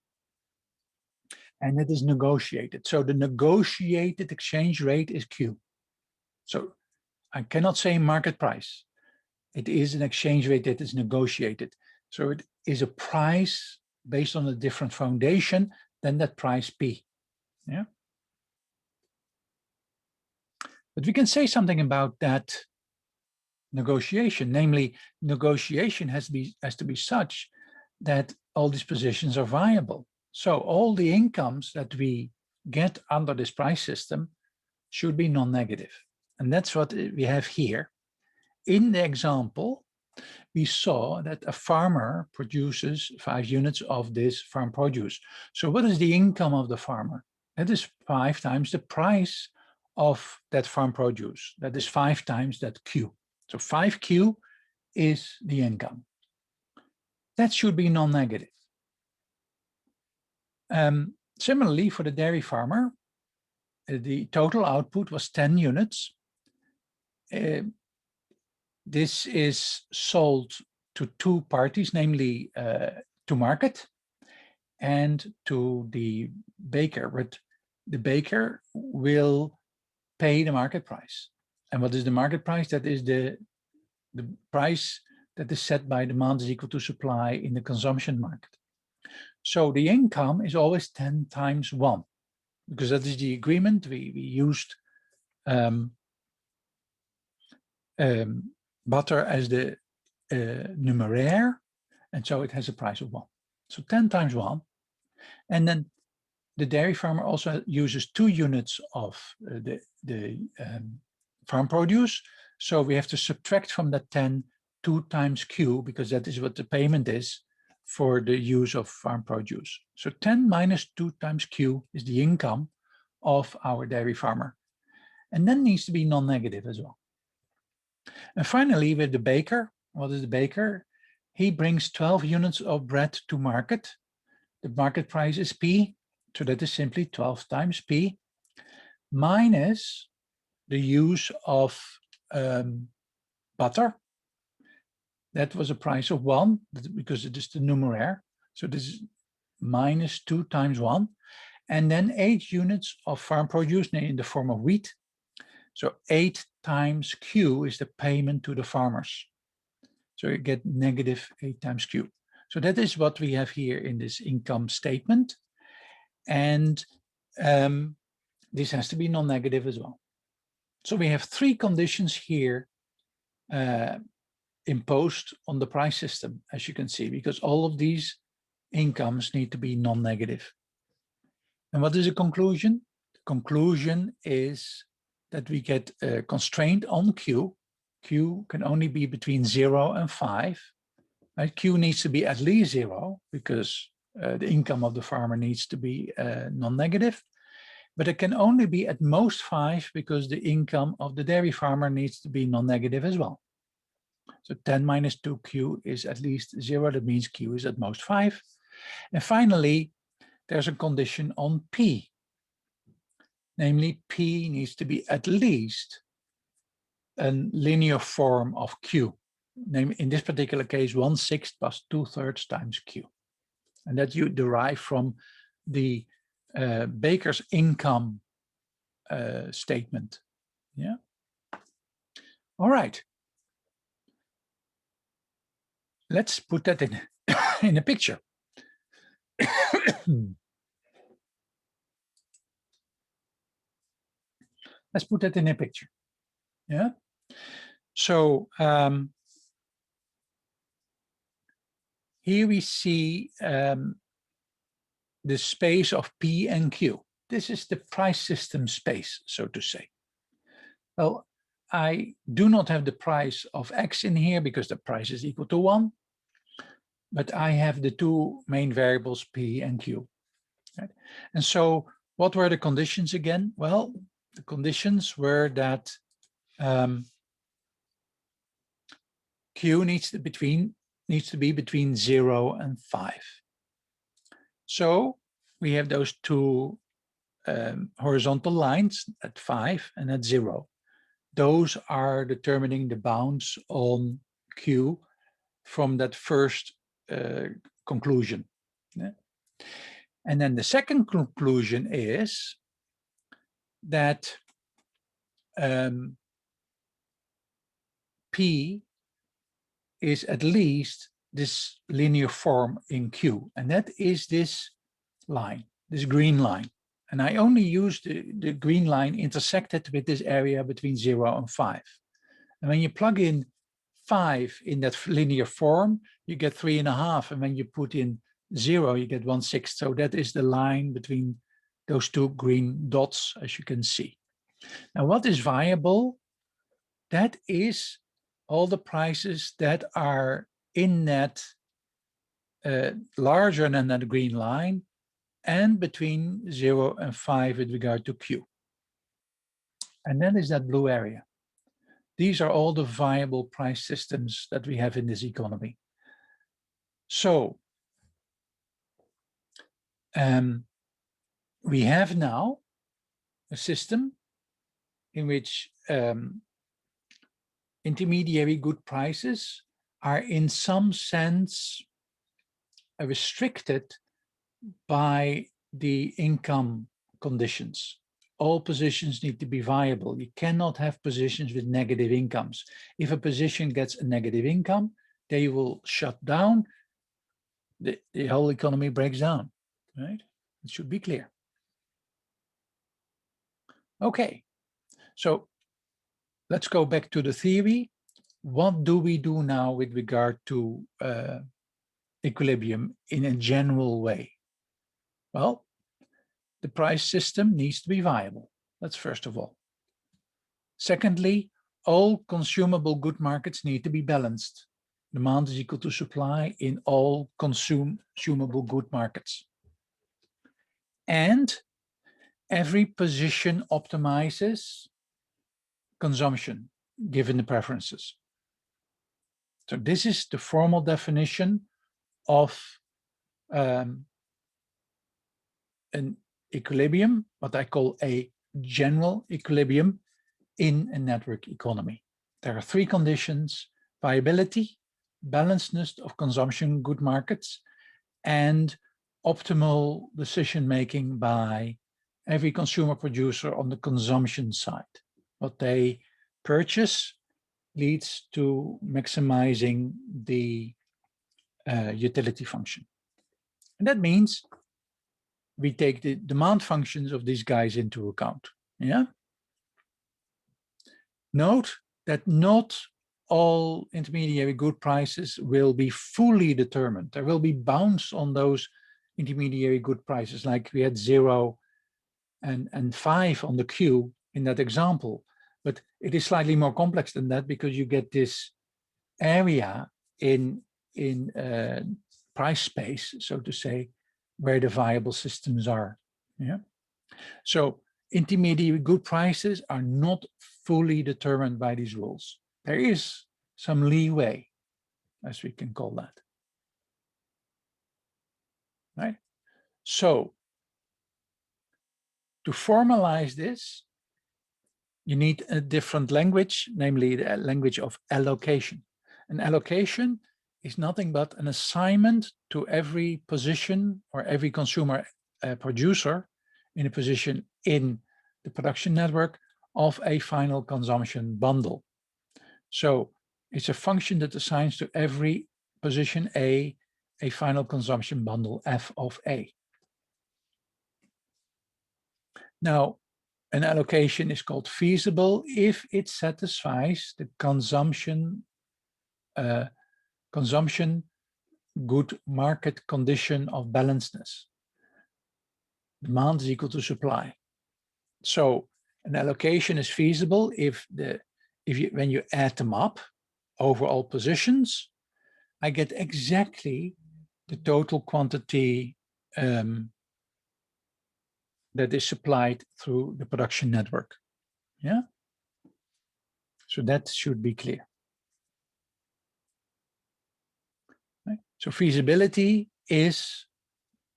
and it is negotiated. So the negotiated exchange rate is Q. So I cannot say market price. It is an exchange rate that is negotiated. So it is a price based on a different foundation than that price P. Yeah. But we can say something about that negotiation, namely negotiation has to be such that all these positions are viable. So all the incomes that we get under this price system should be non-negative. And that's what we have here. In the example, we saw that a farmer produces 5 units of this farm produce. So what is the income of the farmer? That is 5 times the price of that farm produce. That is 5 times that Q. So 5Q is the income. That should be non-negative. Similarly, for the dairy farmer, the total output was 10 units. This is sold to two parties, namely to market and to the baker, but the baker will pay the market price. And what is the market price? That is the price that is set by demand is equal to supply in the consumption market. So the income is always 10 times 1, because that is the agreement. We used butter as the numeraire, and so it has a price of 1. So 10 times 1. And then the dairy farmer also uses 2 units of the farm produce. So we have to subtract from that 10 2 times Q, because that is what the payment is for the use of farm produce. So 10 minus 2 times Q is the income of our dairy farmer. And then needs to be non-negative as well. And finally, with the baker, what is the baker? He brings 12 units of bread to market. The market price is P, so that is simply 12 times P, minus the use of butter. That was a price of 1, because it is the numeraire. So this is minus 2 times 1. And then 8 units of farm produce in the form of wheat. So 8 times Q is the payment to the farmers. So you get negative 8 times Q. So that is what we have here in this income statement. And this has to be non-negative as well. So we have 3 conditions here imposed on the price system, as you can see, because all of these incomes need to be non-negative. And what is the conclusion? The conclusion is that we get a constraint on Q. Q can only be between 0 and 5. Right? Q needs to be at least 0, because the income of the farmer needs to be non-negative. But it can only be at most 5, because the income of the dairy farmer needs to be non-negative as well. So 10 minus 2Q is at least 0. That means Q is at most 5. And finally, there's a condition on P. Namely, P needs to be at least a linear form of Q. In this particular case, 1/6 plus 2/3 times Q. And that you derive from the baker's income statement. Yeah. All right. Let's put that in a picture. Let's put that in a picture. Yeah. So here we see the space of P and Q. This is the price system space, so to say. Well, I do not have the price of X in here because the price is equal to 1. But I have the 2 main variables, P and Q. Right? And so what were the conditions again? Well, the conditions were that Q needs to be between 0 and 5. So we have those 2 horizontal lines at 5 and at 0. Those are determining the bounds on Q from that first conclusion. Yeah? And then the second conclusion is that P is at least this linear form in Q, and that is this line, this green line. And I only use the green line intersected with this area between 0 and 5. And when you plug in 5 in that linear form, you get 3.5. And when you put in 0, you get 1/6. So that is the line between those 2 green dots, as you can see. Now, what is viable? That is all the prices that are in that larger than that green line and between 0 and 5 with regard to Q. And then is that blue area. These are all the viable price systems that we have in this economy. So we have now a system in which intermediary good prices are in some sense restricted by the income conditions. All positions need to be viable. You cannot have positions with negative incomes. If a position gets a negative income, they will shut down. The whole economy breaks down, right? It should be clear. Okay, so let's go back to the theory. What do we do now with regard to equilibrium in a general way? Well, the price system needs to be viable. That's first of all. Secondly, all consumable good markets need to be balanced. Demand is equal to supply in all consumable good markets. And every position optimizes consumption given the preferences. So this is the formal definition of an equilibrium, what I call a general equilibrium in a network economy. There are three conditions: viability, balancedness of consumption good markets, and optimal decision-making by every consumer producer on the consumption side. What they purchase leads to maximizing the utility function. And that means we take the demand functions of these guys into account. Yeah. Note that not all intermediary good prices will be fully determined. There will be bounds on those intermediary good prices, like we had 0 and 5 on the Q in that example. But it is slightly more complex than that, because you get this area in price space, so to say, where the viable systems are. Yeah. So intermediary good prices are not fully determined by these rules. There is some leeway, as we can call that. Right? So to formalize this, you need a different language, namely the language of allocation. An allocation is nothing but an assignment to every position or every consumer producer in a position in the production network of a final consumption bundle. So it's a function that assigns to every position A final consumption bundle F of A. Now, an allocation is called feasible if it satisfies the consumption good market condition of balancedness. Demand is equal to supply. So an allocation is feasible if when you add them up over all positions, I get exactly the total quantity that is supplied through the production network. Yeah. So that should be clear. Right? So feasibility is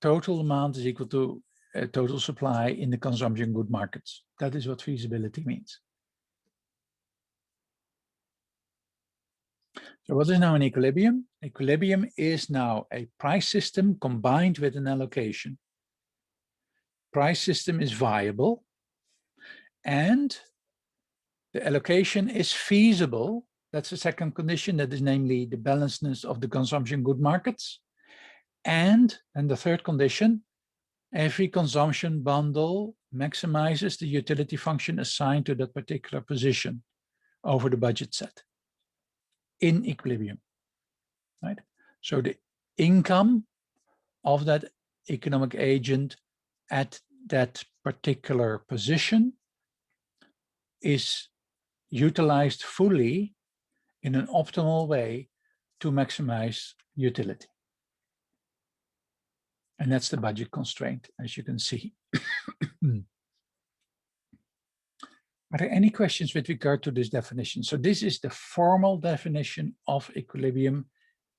total demand is equal to total supply in the consumption good markets. That is what feasibility means. So what is now an equilibrium? Equilibrium is now a price system combined with an allocation. Price system is viable, and the allocation is feasible. That's the second condition, that is namely the balancedness of the consumption good markets. And the third condition, every consumption bundle maximizes the utility function assigned to that particular position over the budget set in equilibrium, right? So the income of that economic agent at that particular position is utilized fully in an optimal way to maximize utility. And that's the budget constraint, as you can see. Are there any questions with regard to this definition? So this is the formal definition of equilibrium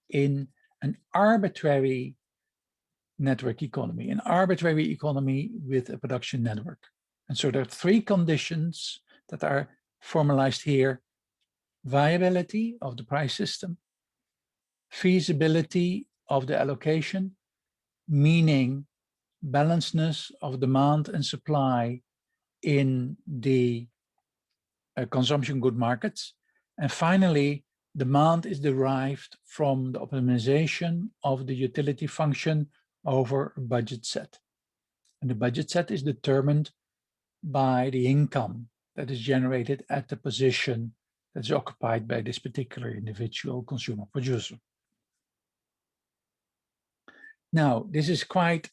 in an arbitrary network economy, an arbitrary economy with a production network. And so there are three conditions that are formalized here: viability of the price system, feasibility of the allocation, meaning balancedness of demand and supply in the consumption good markets. And finally, demand is derived from the optimization of the utility function over a budget set. And the budget set is determined by the income that is generated at the position that's occupied by this particular individual consumer producer. Now, this is quite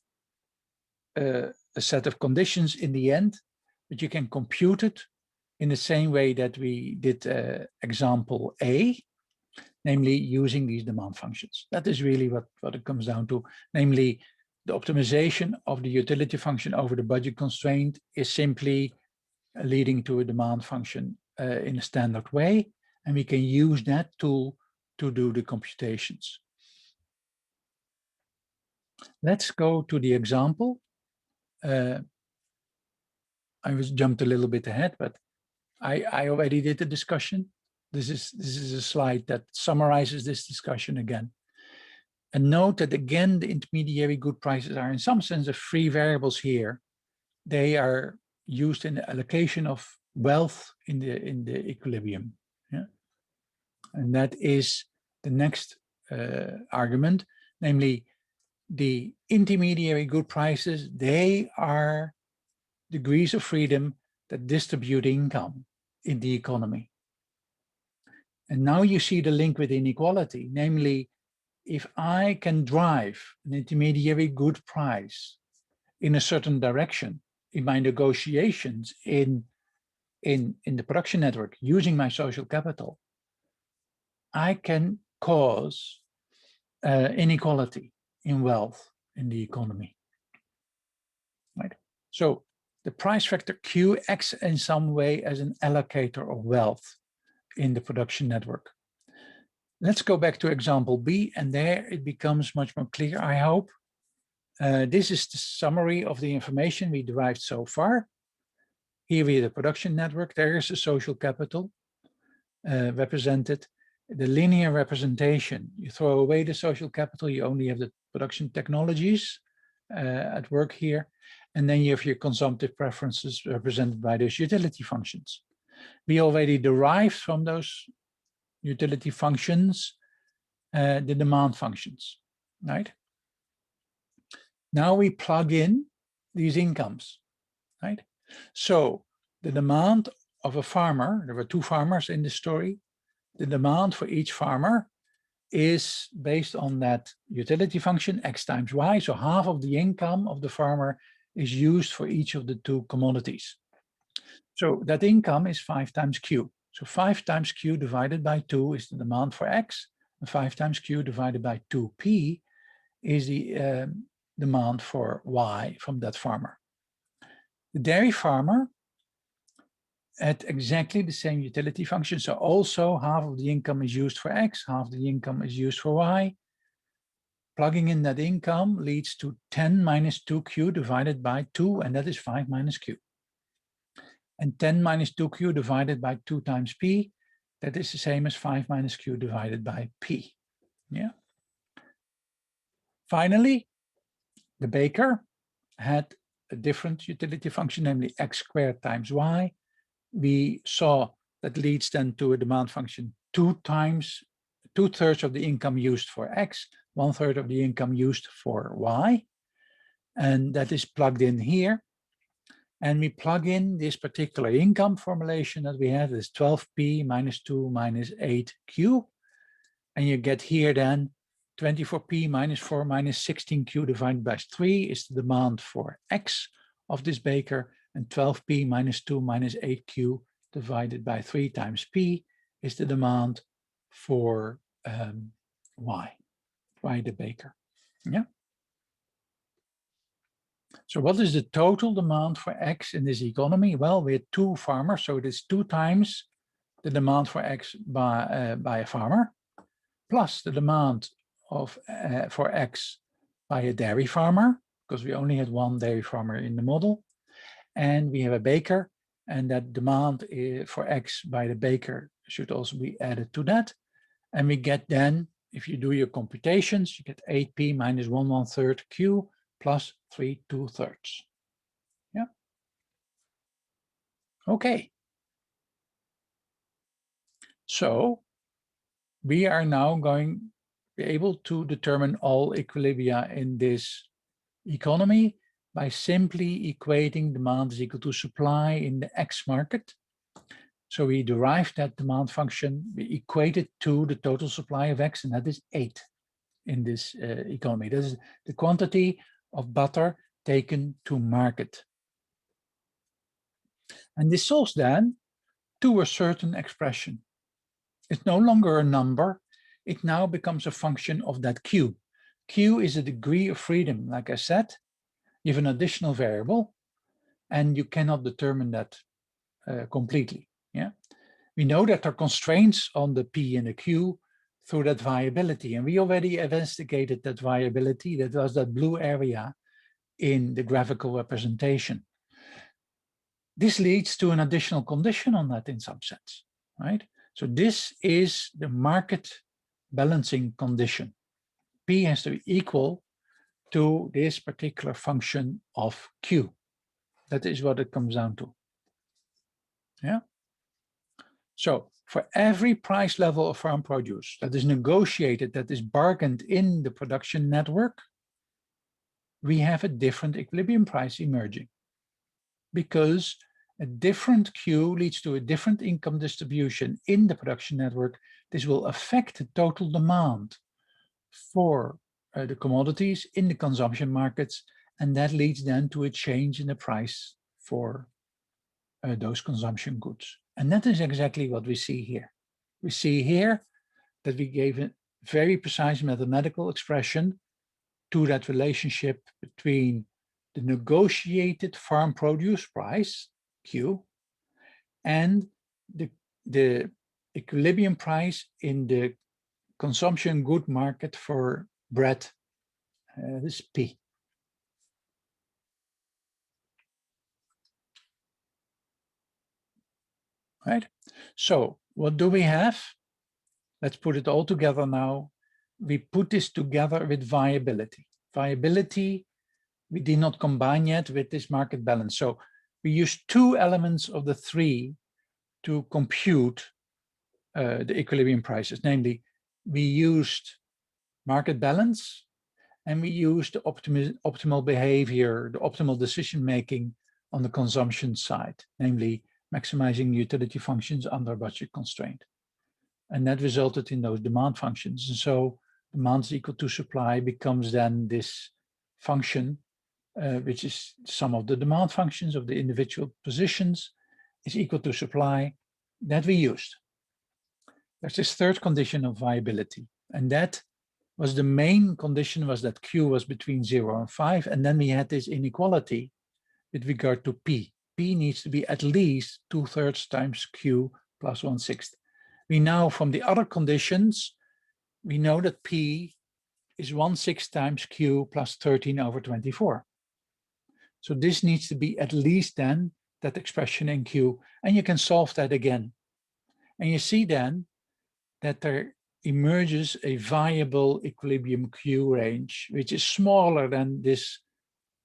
a set of conditions in the end, but you can compute it in the same way that we did example A, namely using these demand functions. That is really what it comes down to, namely the optimization of the utility function over the budget constraint is simply leading to a demand function in a standard way, and we can use that tool to do the computations. Let's go to the example. I jumped a little bit ahead, but I already did the discussion. This is a slide that summarizes this discussion again. And note that again, the intermediary good prices are in some sense the free variables here. They are used in the allocation of wealth in the equilibrium. Yeah? And that is the next argument, namely the intermediary good prices, they are degrees of freedom that distribute income in the economy. And now you see the link with inequality, namely, if I can drive an intermediary good price in a certain direction in my negotiations in the production network using my social capital, I can cause inequality in wealth in the economy. Right? So the price factor Q acts in some way as an allocator of wealth in the production network. Let's go back to example B, and there it becomes much more clear, I hope. This is the summary of the information we derived so far. Here we have the production network. There is a social capital represented. The linear representation, you throw away the social capital, you only have the production technologies at work here. And then you have your consumptive preferences represented by those utility functions. We already derived from those utility functions the demand functions, right? Now we plug in these incomes, right? So the demand of a farmer, there were two farmers in the story, the demand for each farmer is based on that utility function X times Y. So half of the income of the farmer is used for each of the two commodities. So that income is 5 times Q. So 5 times Q divided by 2 is the demand for X, and 5 times Q divided by 2P is the demand for Y from that farmer. The dairy farmer had exactly the same utility function. So also half of the income is used for X, half the income is used for Y. Plugging in that income leads to 10 minus 2Q divided by 2, and that is 5 minus Q. And 10 minus 2Q divided by 2 times P, that is the same as 5 minus Q divided by P. Yeah. Finally, the baker had a different utility function, namely X squared times Y. We saw that leads then to a demand function 2/3 of the income used for X, 1/3 of the income used for Y. And that is plugged in here. And we plug in this particular income formulation that we have is 12P minus 2 minus 8Q. And you get here then 24P minus 4 minus 16Q divided by 3 is the demand for X of this baker, and 12P minus 2 minus 8Q divided by 3 times P is the demand for Y the baker. Yeah. So what is the total demand for X in this economy? Well, we had 2 farmers, so it is 2 times the demand for X by a farmer, plus the demand of for X by a dairy farmer, because we only had 1 dairy farmer in the model. and we have a baker, and that demand for X by the baker should also be added to that. And we get then, if you do your computations, you get 8P minus 1/1/3 Q plus 3 2/3. Yeah. Okay. So we are now going to be able to determine all equilibria in this economy by simply equating demand is equal to supply in the X market. So we derived that demand function, we equate it to the total supply of X, and that is 8 in this economy. This is the quantity of butter taken to market. And this solves then to a certain expression. It's no longer a number, it now becomes a function of that Q. Q is a degree of freedom, like I said. You have an additional variable, and you cannot determine that completely. Yeah, we know that there are constraints on the P and the Q through that viability, and we already investigated that viability. That was that blue area in the graphical representation. This leads to an additional condition on that in some sense, right? So this is the market balancing condition. P has to be equal to this particular function of Q. That is what it comes down to. Yeah. So for every price level of farm produce that is negotiated, that is bargained in the production network, we have a different equilibrium price emerging, because a different Q leads to a different income distribution in the production network. This will affect the total demand for the commodities in the consumption markets, and that leads then to a change in the price for those consumption goods. And that is exactly what we see here. We see here that we gave a very precise mathematical expression to that relationship between the negotiated farm produce price, Q, and the equilibrium price in the consumption good market for bread, this P. Right? So what do we have? Let's put it all together now. We put this together with viability. Viability, we did not combine yet with this market balance. So we used 2 elements of the 3 to compute the equilibrium prices. Namely, we used market balance, and we used the optimal behavior, the optimal decision-making on the consumption side, namely maximizing utility functions under budget constraint. And that resulted in those demand functions. And so demand is equal to supply becomes then this function, which is sum of the demand functions of the individual positions, is equal to supply, that we used. There's this third condition of viability, and that was the main condition, was that Q was between 0 and 5, and then we had this inequality with regard to P. P needs to be at least 2/3 times Q plus 1/6. We now, from the other conditions, we know that P is 1/6 times Q plus 13/24. So this needs to be at least then that expression in Q, and you can solve that again. And you see then that there emerges a viable equilibrium Q range, which is smaller than this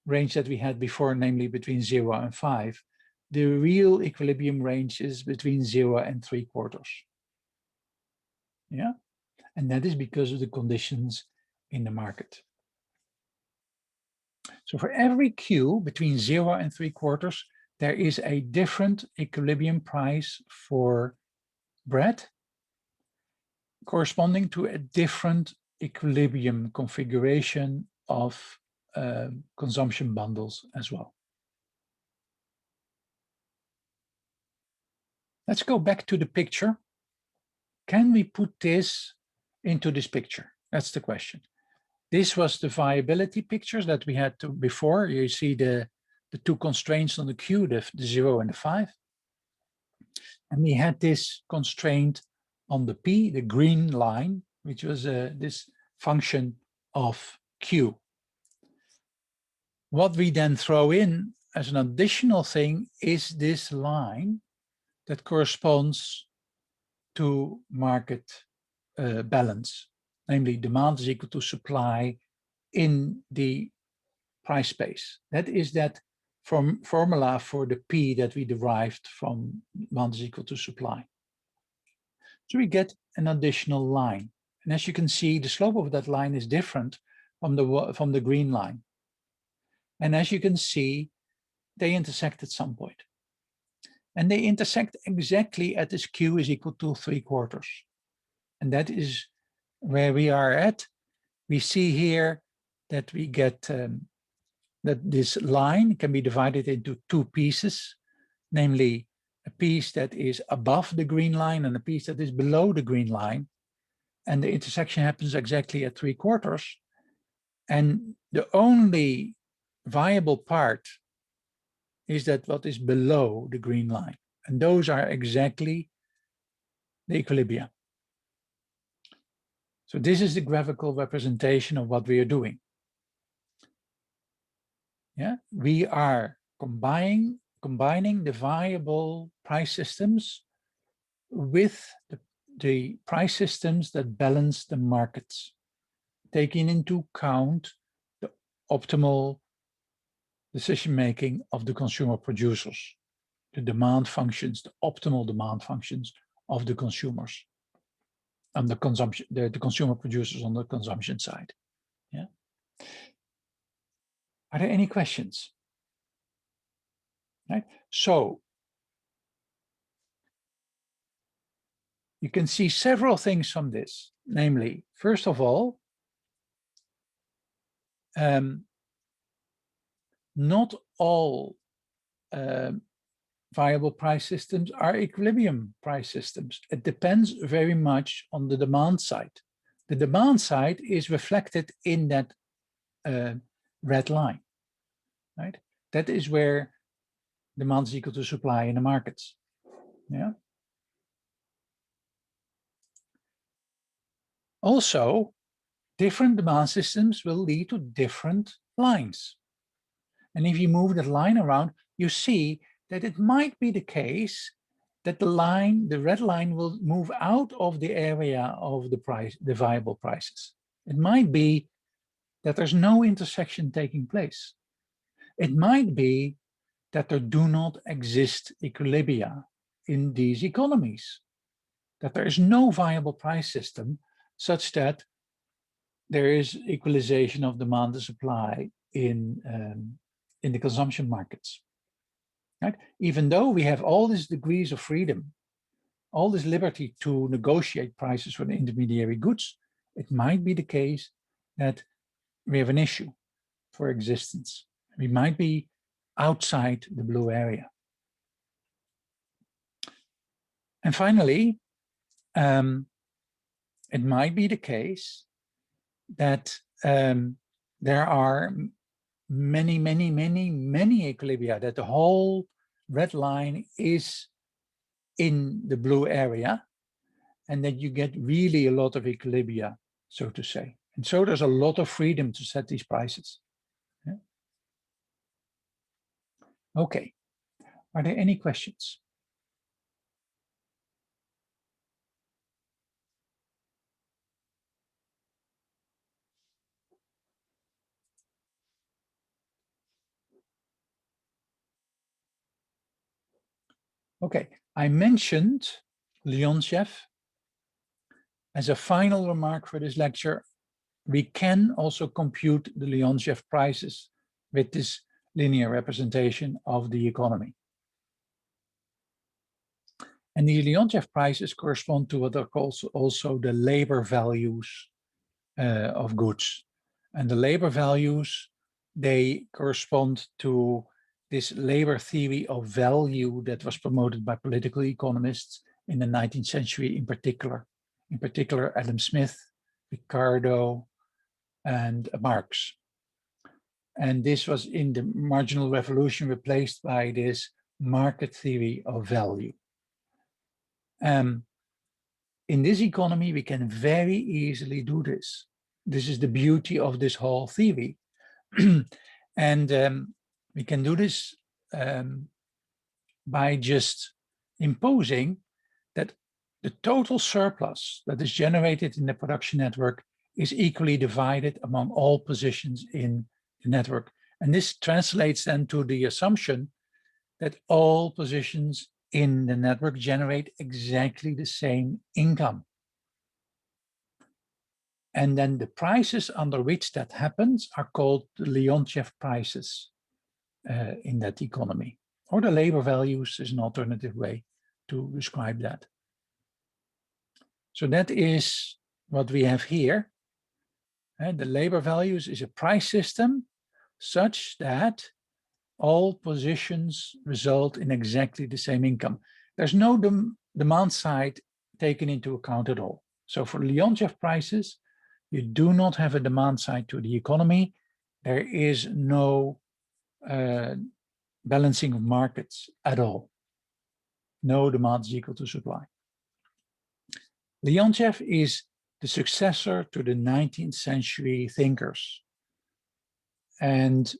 range that we had before, namely between 0 and 5. The real equilibrium range is between 0 and 3/4. Yeah, and that is because of the conditions in the market. So for every Q between 0 and 3/4, there is a different equilibrium price for bread, corresponding to a different equilibrium configuration of consumption bundles as well. Let's go back to the picture. Can we put this into this picture? That's the question. This was the viability pictures that we had before. You see the 2 constraints on the Q, the 0 and the 5. And we had this constraint on the P, the green line, which was this function of Q. What we then throw in as an additional thing is this line that corresponds to market balance, namely demand is equal to supply in the price space. That is that formula for the P that we derived from demand is equal to supply. So we get an additional line. And as you can see, the slope of that line is different from the green line. And as you can see, they intersect at some point. And they intersect exactly at this Q is equal to 3/4. And that is where we are at. We see here that we get that this line can be divided into two pieces, namely a piece that is above the green line and a piece that is below the green line. And the intersection happens exactly at 3/4. And the only viable part is that what is below the green line. And those are exactly the equilibria. So this is the graphical representation of what we are doing. Yeah, we are combining the viable price systems with the price systems that balance the markets, taking into account the optimal decision-making of the consumer producers, the demand functions, the optimal demand functions of the consumers and the consumer producers on the consumption side. Yeah. Are there any questions? Right. So you can see several things from this, namely, first of all, not all viable price systems are equilibrium price systems. It depends very much on the demand side. The demand side is reflected in that red line, right? That is where demand is equal to supply in the markets. Yeah. Also, different demand systems will lead to different lines. And if you move that line around, you see that it might be the case that the red line will move out of the area of the viable prices. It might be that there's no intersection taking place. It might be that there do not exist equilibria in these economies, that there is no viable price system such that there is equalization of demand and supply in the consumption markets. Right? Even though we have all these degrees of freedom, all this liberty to negotiate prices for the intermediary goods, it might be the case that we have an issue for existence. We might be outside the blue area. And finally, it might be the case that there are many equilibria, that the whole red line is in the blue area, and that you get really a lot of equilibria, so to say. And so there's a lot of freedom to set these prices. Yeah. Okay, are there any questions? Okay, I mentioned Leontief. As a final remark for this lecture, we can also compute the Leontief prices with this linear representation of the economy. And the Leontief prices correspond to what are called also the labor values of goods. And the labor values, they correspond to this labor theory of value that was promoted by political economists in the 19th century in particular Adam Smith, Ricardo, and Marx. And this was in the marginal revolution replaced by this market theory of value. In this economy, we can very easily do this. This is the beauty of this whole theory. And we can do this by just imposing that the total surplus that is generated in the production network is equally divided among all positions in the network. And this translates then to the assumption that all positions in the network generate exactly the same income. And then the prices under which that happens are called the Leontief prices in that economy. Or the labor values is an alternative way to describe that. So that is what we have here. The labor values is a price system such that all positions result in exactly the same income. There's no demand side taken into account at all. So for Leontief prices, you do not have a demand side to the economy. There is no balancing of markets at all. No demand is equal to supply. Leontief is the successor to the 19th century thinkers. And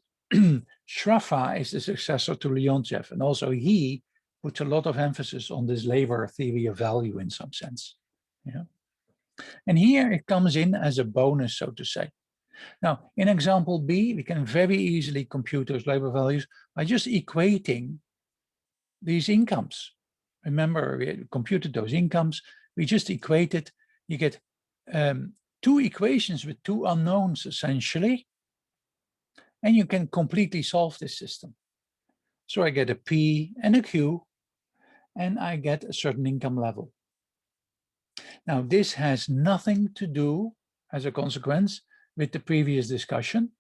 Schraffa is the successor to Leontief. And also he puts a lot of emphasis on this labor theory of value in some sense. Yeah. And here it comes in as a bonus, so to say. Now, in example B, we can very easily compute those labor values by just equating these incomes. Remember, we computed those incomes. We just equated. You get two equations with two unknowns, essentially. And you can completely solve this system. So I get a P and a Q, and I get a certain income level. Now, this has nothing to do, as a consequence, with the previous discussion.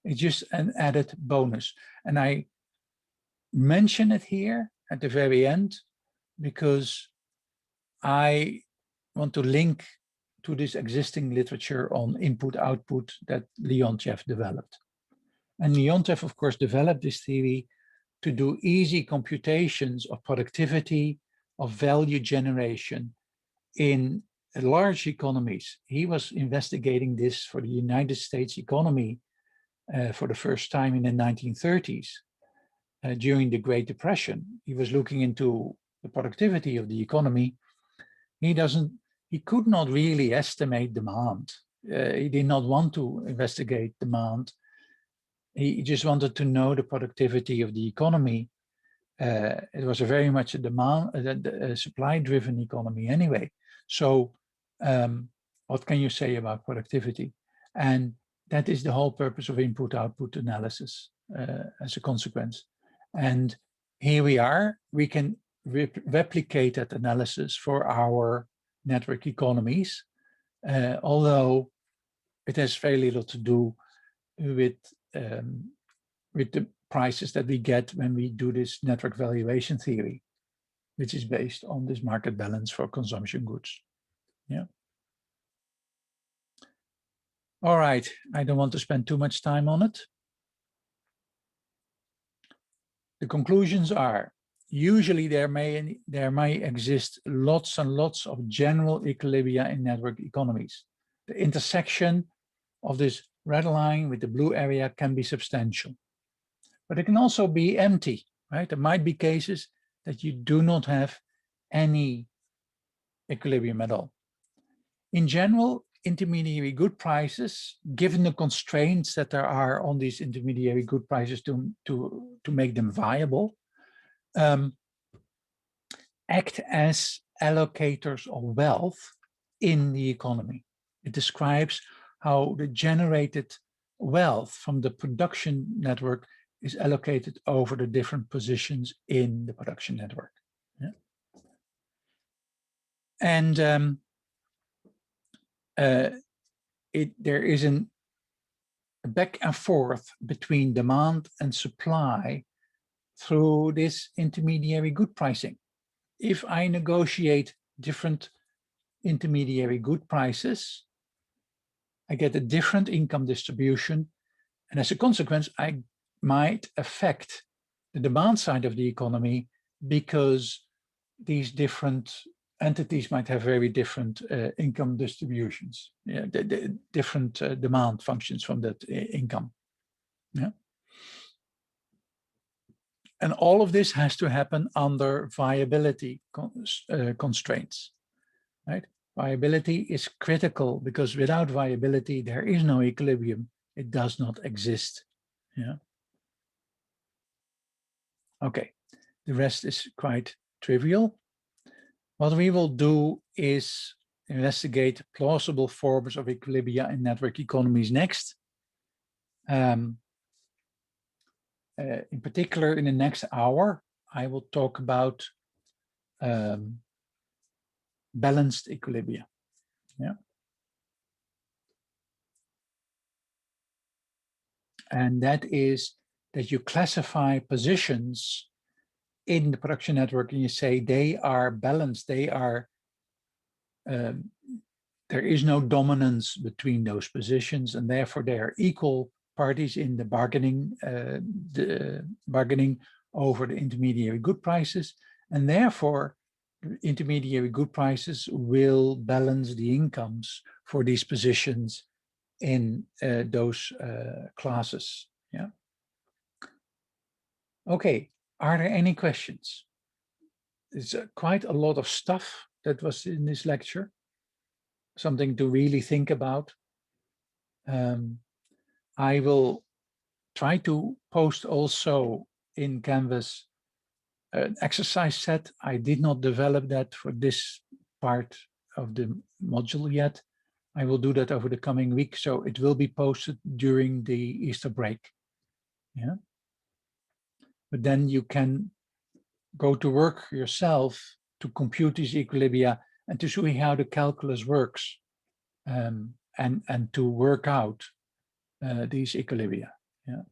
It's just an added bonus. And I mention it here at the very end because I want to link to this existing literature on input-output that Leontief developed. And Leontief, of course, developed this theory to do easy computations of productivity, of value generation in large economies. He was investigating this for the United States economy for the first time in the 1930s during the Great Depression. He was looking into the productivity of the economy. He could not really estimate demand. He did not want to investigate demand. He just wanted to know the productivity of the economy. It was very much a supply-driven economy anyway. So what can you say about productivity? And that is the whole purpose of input-output analysis as a consequence. And here we are. We can replicate that analysis for our network economies, although it has very little to do with the prices that we get when we do this network valuation theory, which is based on this market balance for consumption goods. Yeah. All right, I don't want to spend too much time on it. The conclusions are, usually there may exist lots and lots of general equilibria in network economies. The intersection of this red line with the blue area can be substantial, but it can also be empty, right? There might be cases that you do not have any equilibrium at all. In general, intermediary good prices, given the constraints that there are on these intermediary good prices to make them viable, act as allocators of wealth in the economy. It describes how the generated wealth from the production network is allocated over the different positions in the production network. Yeah. And there is a back and forth between demand and supply through this intermediary good pricing. If I negotiate different intermediary good prices, I get a different income distribution, and as a consequence, I might affect the demand side of the economy because these different entities might have very different income distributions, the different demand functions from that income. Yeah. And all of this has to happen under viability constraints, right? Viability is critical because without viability, there is no equilibrium. It does not exist. Yeah. Okay, the rest is quite trivial. What we will do is investigate plausible forms of equilibria in network economies next. In particular, in the next hour, I will talk about balanced equilibria. Yeah. And that is that you classify positions in the production network and you say they are balanced, they are, there is no dominance between those positions, and therefore they are equal parties in the bargaining over the intermediary good prices, and therefore intermediary good prices will balance the incomes for these positions in those classes. Yeah. Okay, are there any questions? It's quite a lot of stuff that was in this lecture, something to really think about. I will try to post also in Canvas an exercise set. I did not develop that for this part of the module yet. I will do that over the coming week, so it will be posted during the Easter break. Yeah. But then you can go to work yourself to compute these equilibria and to see how the calculus works, and to work out these equilibria. Yeah.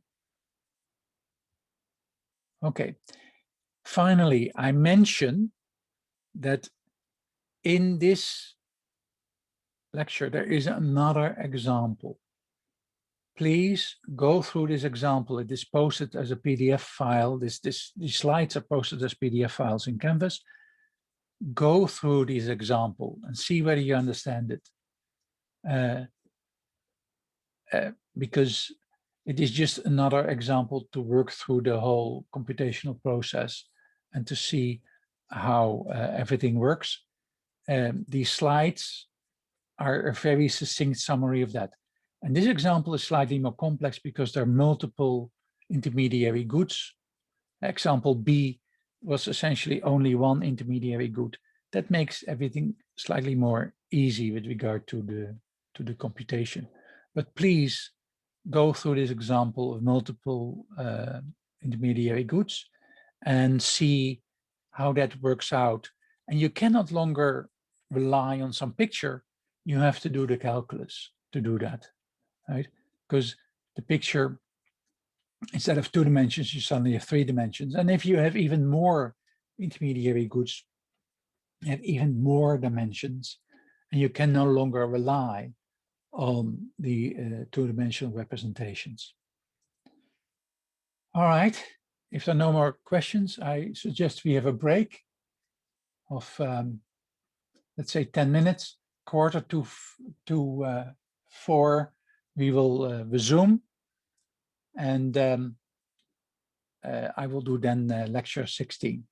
Okay. Finally, I mentioned that in this lecture there is another example. Please go through this example. It is posted as a PDF file. These slides are posted as PDF files in Canvas. Go through this example and see whether you understand it. Because it is just another example to work through the whole computational process and to see how everything works. These slides are a very succinct summary of that. And this example is slightly more complex because there are multiple intermediary goods. Example B was essentially only one intermediary good. That makes everything slightly more easy with regard to the computation. But please go through this example of multiple intermediary goods and see how that works out. And you cannot longer rely on some picture. You have to do the calculus to do that, right? Because the picture, instead of 2 dimensions, you suddenly have 3 dimensions. And if you have even more intermediary goods, you have even more dimensions, and you can no longer rely on the 2-dimensional representations. All right, if there are no more questions, I suggest we have a break of, let's say 10 minutes, 3:45, we will resume. And I will do then lecture 16.